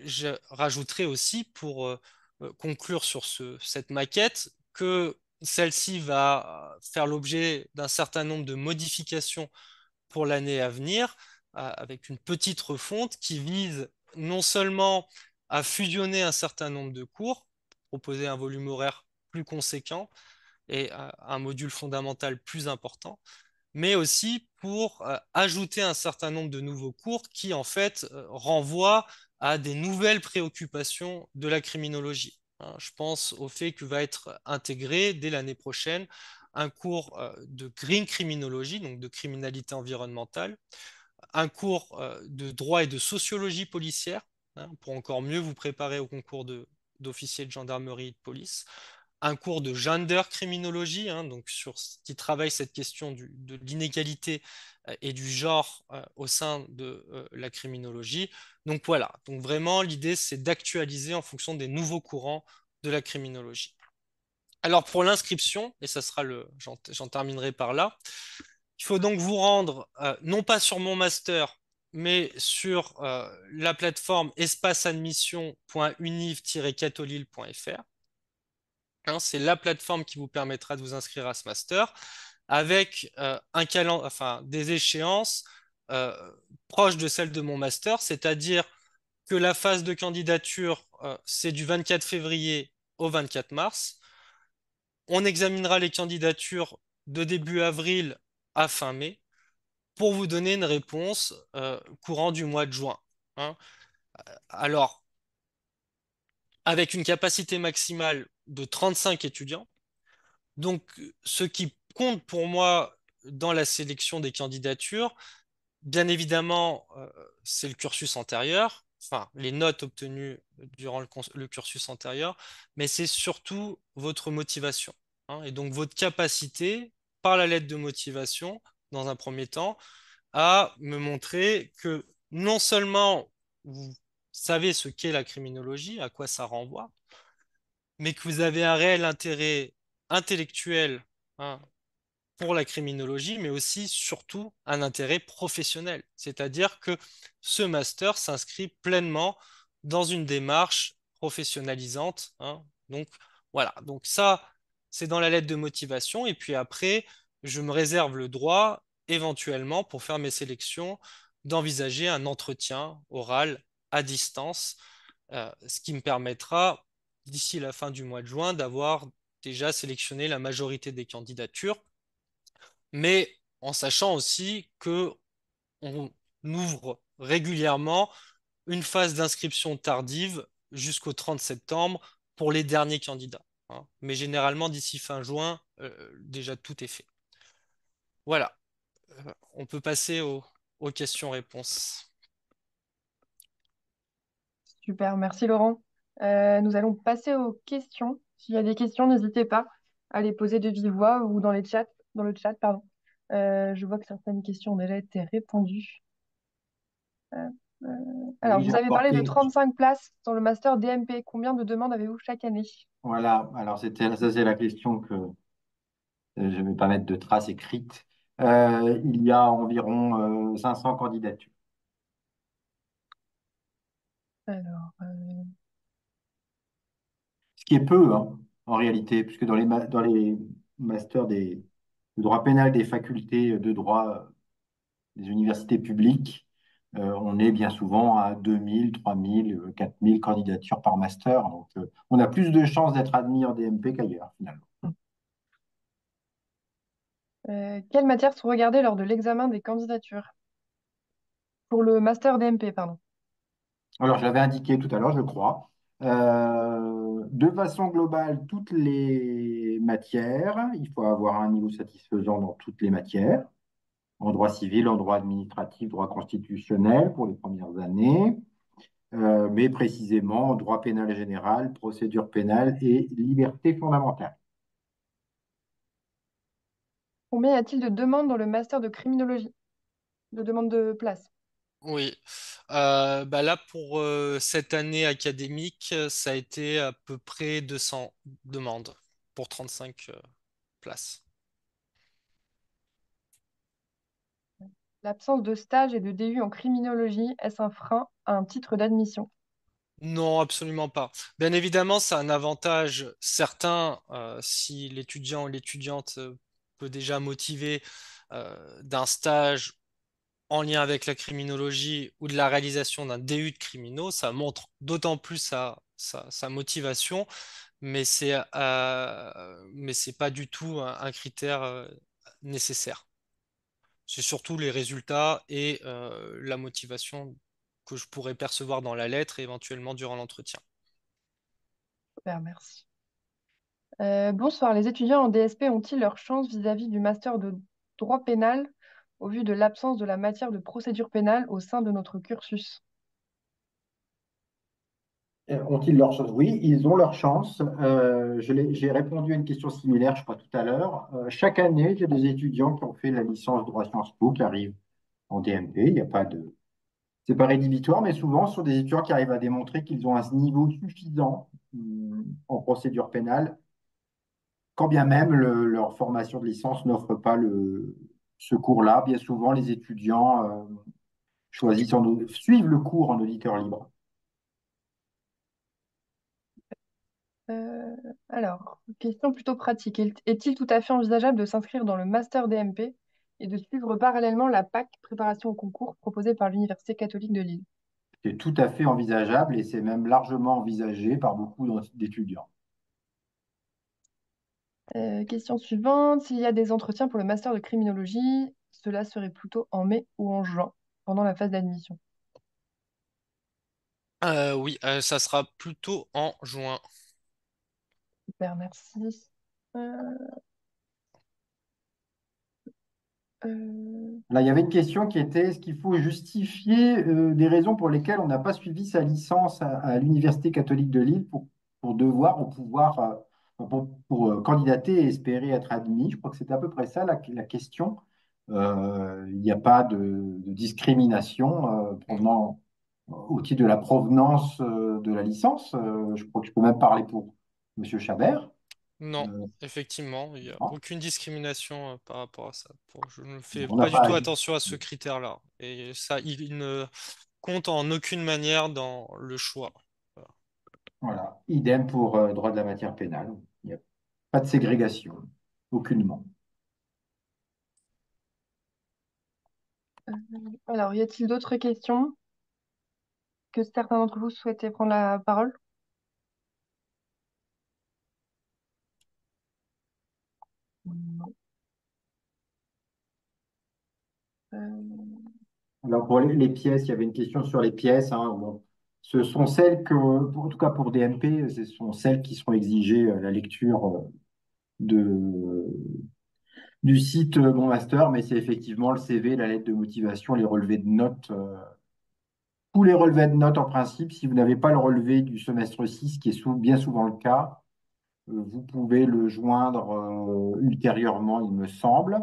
je rajouterai aussi, pour conclure sur cette maquette, que celle-ci va faire l'objet d'un certain nombre de modifications pour l'année à venir, avec une petite refonte qui vise non seulement à fusionner un certain nombre de cours, proposer un volume horaire plus conséquent et un module fondamental plus important, mais aussi pour ajouter un certain nombre de nouveaux cours qui, en fait, renvoient à des nouvelles préoccupations de la criminologie, hein. Je pense au fait que va être intégré dès l'année prochaine un cours de green criminologie, donc de criminalité environnementale, un cours de droit et de sociologie policière, hein, pour encore mieux vous préparer au concours d'officier de gendarmerie et de police, un cours de gender criminologie, hein, donc qui travaille cette question de l'inégalité et du genre au sein de la criminologie. Donc voilà, donc vraiment l'idée c'est d'actualiser en fonction des nouveaux courants de la criminologie. Alors pour l'inscription, et ça sera j'en terminerai par là, il faut donc vous rendre non pas sur mon master, mais sur la plateforme espaceadmission.univ-catolil.fr. Hein, c'est la plateforme qui vous permettra de vous inscrire à ce master avec enfin, des échéances euh, proches de celles de mon master, c'est-à-dire que la phase de candidature, c'est du 24 février au 24 mars. On examinera les candidatures de début avril à fin mai pour vous donner une réponse courant du mois de juin, hein. Alors, avec une capacité maximale de 35 étudiants. Donc, ce qui compte pour moi dans la sélection des candidatures, bien évidemment, c'est le cursus antérieur, enfin, les notes obtenues durant le cursus antérieur, mais c'est surtout votre motivation, hein, et donc votre capacité, par la lettre de motivation, dans un premier temps, à me montrer que non seulement vous savez ce qu'est la criminologie, à quoi ça renvoie, mais que vous avez un réel intérêt intellectuel, hein, pour la criminologie, mais aussi, surtout, un intérêt professionnel. C'est-à-dire que ce master s'inscrit pleinement dans une démarche professionnalisante, hein. Donc, voilà. Donc, ça, c'est dans la lettre de motivation. Et puis après, je me réserve le droit, éventuellement, pour faire mes sélections, d'envisager un entretien oral à distance, ce qui me permettra, d'ici la fin du mois de juin, d'avoir déjà sélectionné la majorité des candidatures, mais en sachant aussi que on ouvre régulièrement une phase d'inscription tardive jusqu'au 30 septembre pour les derniers candidats, hein. Mais généralement, d'ici fin juin, déjà tout est fait. Voilà. On peut passer aux questions-réponses. Super, merci Laurent. Nous allons passer aux questions. S'il y a des questions, n'hésitez pas à les poser de vive voix ou dans le chat, pardon. Je vois que certaines questions ont déjà été répondues. Euh, euh, alors, Oui, j'ai vous avez parlé de apporté. 35 places dans le master DMP. Combien de demandes avez-vous chaque année? Voilà, alors ça, c'est la question que je ne vais pas mettre de traces écrites. Il y a environ 500 candidatures. Alors, Ce qui est peu, hein, en réalité, puisque dans les masters de droit pénal des facultés de droit des universités publiques, on est bien souvent à 2000, 3000, 4000 candidatures par master. Donc, on a plus de chances d'être admis en DMP qu'ailleurs, finalement. quelles matières sont regardées lors de l'examen des candidatures? Pour le master DMP, pardon. Alors, je l'avais indiqué tout à l'heure, je crois. De façon globale, toutes les matières, il faut avoir un niveau satisfaisant dans toutes les matières, en droit civil, en droit administratif, droit constitutionnel pour les premières années, mais précisément en droit pénal général, procédure pénale et liberté fondamentale. Combien y a-t-il de demandes dans le master de criminologie? De demandes de place? Oui. Bah là, pour cette année académique, ça a été à peu près 200 demandes pour 35 places. L'absence de stage et de DU en criminologie, est-ce un frein à un titre d'admission? Non, absolument pas. Bien évidemment, c'est un avantage certain si l'étudiant ou l'étudiante peut déjà motiver d'un stage en lien avec la criminologie ou de la réalisation d'un DU de criminaux, ça montre d'autant plus sa motivation, mais c'est pas du tout un critère nécessaire. C'est surtout les résultats et la motivation que je pourrais percevoir dans la lettre et éventuellement durant l'entretien. Super, merci. Bonsoir, les étudiants en DSP ont-ils leur chance vis-à-vis du master de droit pénal au vu de l'absence de la matière de procédure pénale au sein de notre cursus? Ont-ils leur chance? Oui, ils ont leur chance. J'ai répondu à une question similaire, je crois, tout à l'heure. Chaque année, il y a des étudiants qui ont fait la licence droit Sciences Po qui arrivent en DMP. Il n'y a pas de... C'est pas rédhibitoire, mais souvent, ce sont des étudiants qui arrivent à démontrer qu'ils ont un niveau suffisant en procédure pénale, quand bien même leur formation de licence n'offre pas ce cours-là. Bien souvent, les étudiants suivent le cours en auditeur libre. Euh, alors, question plutôt pratique. Est-il tout à fait envisageable de s'inscrire dans le master DMP et de suivre parallèlement la PAC, préparation au concours, proposée par l'Université catholique de Lille? C'est tout à fait envisageable et c'est même largement envisagé par beaucoup d'étudiants. Question suivante. S'il y a des entretiens pour le master de criminologie, cela serait plutôt en mai ou en juin, pendant la phase d'admission. Oui, ça sera plutôt en juin. Super, merci. Euh, euh, Là, il y avait une question qui était, est-ce qu'il faut justifier des raisons pour lesquelles on n'a pas suivi sa licence à l'Université catholique de Lille pour devoir ou pouvoir candidater et espérer être admis? Je crois que c'était à peu près ça la question. Il n'y a pas de discrimination provenant au titre de la provenance de la licence. Je crois que je peux même parler pour Monsieur Chabert. Non, Euh, effectivement, il n'y a non, aucune discrimination par rapport à ça. Je ne fais on n'a pas du pas tout agi. attention à ce critère-là. Et ça, il ne compte en aucune manière dans le choix. Voilà. Voilà. Idem pour droit de la matière pénale. Il n'y a pas de ségrégation, aucunement. euh, alors, y a-t-il d'autres questions que certains d'entre vous souhaitaient prendre la parole? Non. Euh, Alors pour les pièces, il y avait une question sur les pièces, hein. Bon, ce sont celles que, en tout cas pour DMP, ce sont celles qui seront exigées à la lecture de, du site Mon Master, mais c'est effectivement le CV, la lettre de motivation, les relevés de notes. Tous les relevés de notes en principe, si vous n'avez pas le relevé du semestre 6, qui est bien souvent le cas, vous pouvez le joindre ultérieurement, il me semble,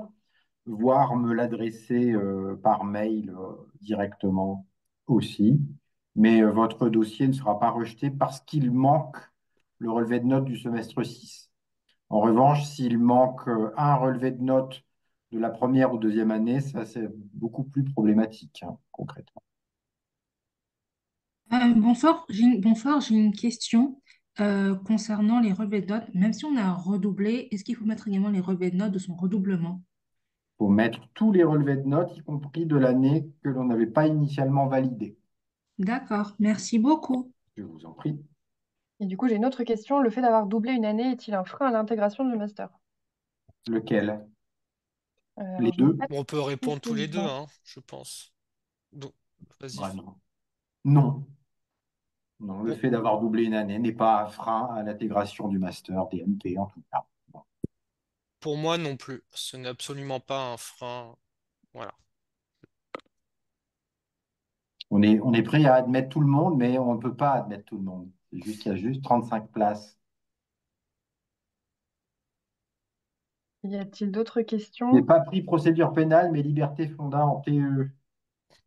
voire me l'adresser par mail directement aussi. Mais votre dossier ne sera pas rejeté parce qu'il manque le relevé de notes du semestre 6. En revanche, s'il manque un relevé de notes de la première ou deuxième année, ça c'est beaucoup plus problématique, hein, concrètement. Bonsoir, j'ai une question concernant les relevés de notes. Même si on a redoublé, est-ce qu'il faut mettre également les relevés de notes de son redoublement? Il faut mettre tous les relevés de notes, y compris de l'année que l'on n'avait pas initialement validée. D'accord, merci beaucoup. Je vous en prie. Et du coup, j'ai une autre question. Le fait d'avoir doublé une année est-il un frein à l'intégration du master? Lequel? Les Alors, je n'ai deux? pas de On peut répondre tous les deux, précision. hein, je pense. Donc, vas-y. Ah, non. Non. Non, le Bon, fait d'avoir doublé une année n'est pas un frein à l'intégration du master DMP en tout cas. Bon. pour moi non plus. Ce n'est absolument pas un frein. Voilà. On est prêt à admettre tout le monde, mais on ne peut pas admettre tout le monde. C'est juste qu'il y a juste 35 places. Y a-t-il d'autres Je n'ai questions? pas pris procédure pénale, mais liberté fonda en TE.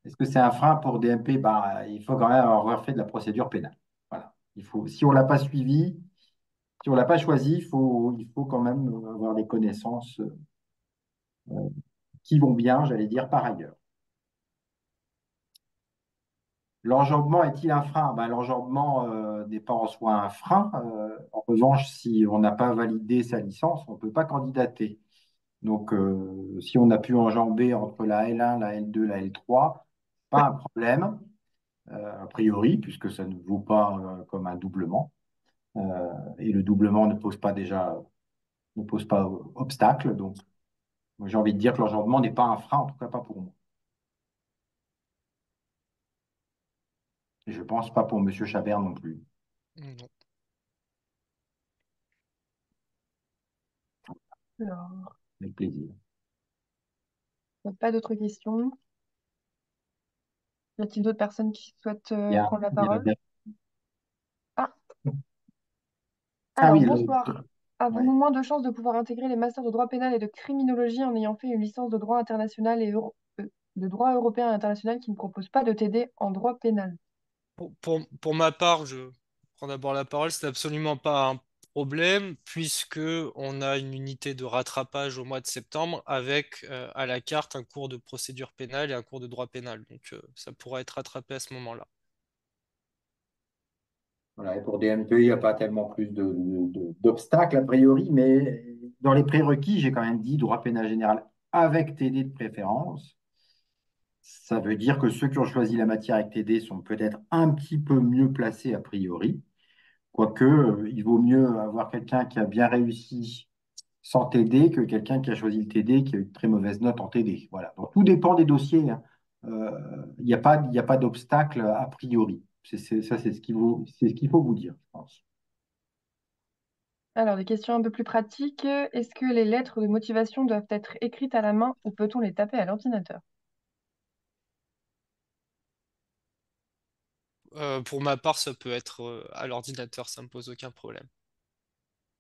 Est-ce que c'est un frein pour DMP? Bah, il faut quand même avoir fait de la procédure pénale. Voilà. Si on ne l'a pas suivi, si on ne l'a pas choisi, il faut quand même avoir des connaissances qui vont bien, j'allais dire, par ailleurs. L'enjambement est-il un frein? Ben, l'enjambement n'est pas en soi un frein. En revanche, si on n'a pas validé sa licence, on ne peut pas candidater. Donc, si on a pu enjamber entre la L1, la L2, la L3, pas un problème, a priori, puisque ça ne vaut pas comme un doublement. Et le doublement ne pose pas obstacle. Donc, moi, j'ai envie de dire que l'enjambement n'est pas un frein, en tout cas pas pour moi. Et je ne pense pas pour M. Chabert non plus, Non. Alors, avec plaisir. pas d'autres questions. Y a-t-il d'autres personnes qui souhaitent Il y a, prendre la il y a- parole? Ah, Ah alors oui, bonsoir. ouais. Avons-nous moins de chances de pouvoir intégrer les masters de droit pénal et de criminologie en ayant fait une licence de droit international de droit européen et international qui ne propose pas de TD en droit pénal? Pour ma part, je prends d'abord la parole, c'est absolument pas un problème puisque on a une unité de rattrapage au mois de septembre avec à la carte un cours de procédure pénale et un cours de droit pénal. Donc ça pourra être rattrapé à ce moment-là. Voilà, et pour DMP, il n'y a pas tellement plus d'obstacles a priori, mais dans les prérequis, j'ai quand même dit droit pénal général avec TD de préférence. Ça veut dire que ceux qui ont choisi la matière avec TD sont peut-être un petit peu mieux placés a priori, quoique il vaut mieux avoir quelqu'un qui a bien réussi sans TD que quelqu'un qui a choisi le TD qui a eu de très mauvaise note en TD. Voilà. Donc tout dépend des dossiers, hein. Il n'y a pas d'obstacle a priori. Ça, c'est ce qu'il faut vous dire, je pense. Alors, des questions un peu plus pratiques. Est-ce que les lettres de motivation doivent être écrites à la main ou peut-on les taper à l'ordinateur? Pour ma part, ça peut être à l'ordinateur, ça me pose aucun problème.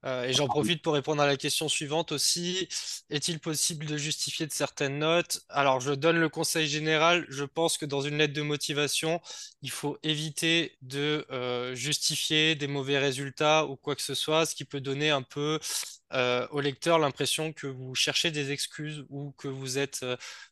Et j'en profite pour répondre à la question suivante aussi. Est-il possible de justifier de certaines notes? Alors, je donne le conseil général. Je pense que dans une lettre de motivation, il faut éviter de justifier des mauvais résultats ou quoi que ce soit, ce qui peut donner un peu au lecteur l'impression que vous cherchez des excuses ou que vous êtes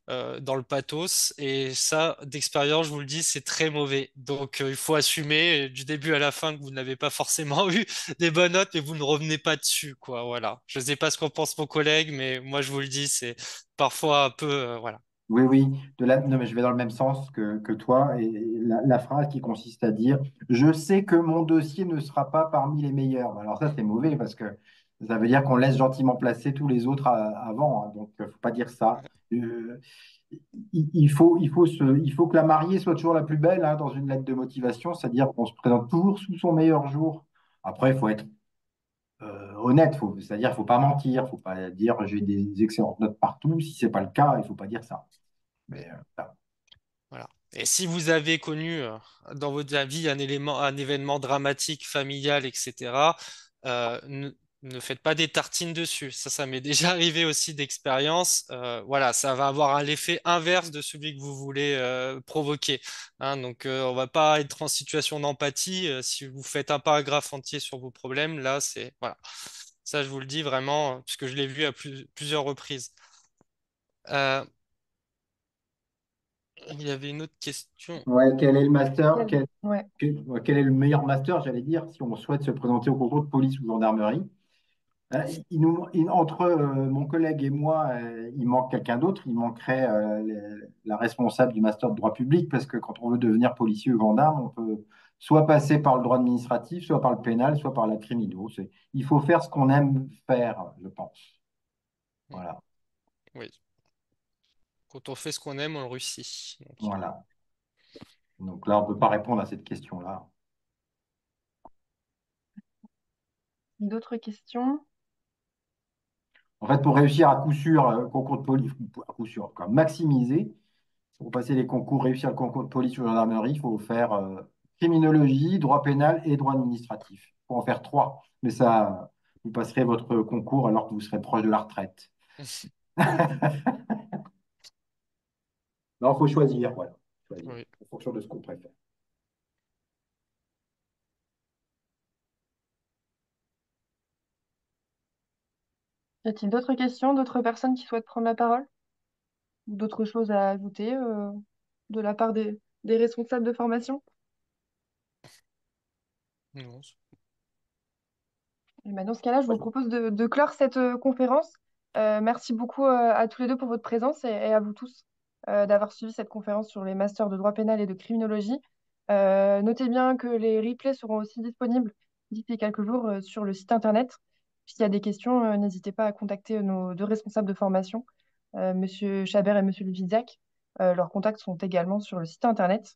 dans le pathos. Et ça, d'expérience, je vous le dis, c'est très mauvais. Donc, il faut assumer du début à la fin que vous n'avez pas forcément eu des bonnes notes, mais vous ne revenez pas dessus, quoi. Voilà. Je ne sais pas ce qu'en pense mon collègue, mais moi, je vous le dis, c'est parfois un peu, voilà. Oui, oui, non, mais je vais dans le même sens que toi. Et la phrase qui consiste à dire, je sais que mon dossier ne sera pas parmi les meilleurs. Alors ça, c'est mauvais parce que ça veut dire qu'on laisse gentiment placer tous les autres avant, hein. Donc, il ne faut pas dire ça. Euh, il faut que la mariée soit toujours la plus belle, hein, dans une lettre de motivation, c'est-à-dire qu'on se présente toujours sous son meilleur jour. Après, il faut être honnête, c'est-à-dire qu'il ne faut pas mentir, il ne faut pas dire j'ai des excellentes notes partout. Si ce n'est pas le cas, il ne faut pas dire ça. Mais voilà. Voilà. Et si vous avez connu dans votre vie un événement dramatique, familial, etc., ne faites pas des tartines dessus. Ça m'est déjà arrivé aussi d'expérience. Voilà, ça va avoir un effet inverse de celui que vous voulez provoquer, hein. Donc, on va pas être en situation d'empathie. Si vous faites un paragraphe entier sur vos problèmes, là, c'est voilà. Ça, je vous le dis vraiment, puisque je l'ai vu à plusieurs reprises. Euh, Il y avait une autre question. Ouais, quel est le master, Ouais. quel est le meilleur master, j'allais dire, si on souhaite se présenter au concours de police ou gendarmerie? Entre mon collègue et moi, il manque quelqu'un d'autre. Il manquerait la responsable du master de droit public, parce que quand on veut devenir policier ou gendarme, on peut soit passer par le droit administratif, soit par le pénal, soit par la criminaux. Il faut faire ce qu'on aime faire, je pense. Mm. Voilà, Oui. Quand on fait ce qu'on aime, on le réussit. Donc, voilà. Donc là, on ne peut pas répondre à cette question-là. D'autres questions? En fait, pour réussir à coup sûr le concours de police, à coup sûr, quoi, maximiser, pour passer les concours, réussir le concours de police ou gendarmerie, il faut faire criminologie, droit pénal et droit administratif. Il faut en faire trois. Mais ça, vous passerez votre concours alors que vous serez proche de la retraite. Non, il faut choisir, voilà. Choisir, oui. en fonction de ce qu'on préfère. Y a-t-il d'autres questions, d'autres personnes qui souhaitent prendre la parole? Ou d'autres choses à ajouter de la part des responsables de formation? Non, Eh ben, dans ce cas-là, je vous propose de clore cette conférence. Merci beaucoup à tous les deux pour votre présence et à vous tous d'avoir suivi cette conférence sur les masters de droit pénal et de criminologie. Notez bien que les replays seront aussi disponibles d'ici quelques jours sur le site internet. S'il y a des questions, n'hésitez pas à contacter nos deux responsables de formation, Monsieur Chabert et Monsieur Levidziac. Leurs contacts sont également sur le site internet.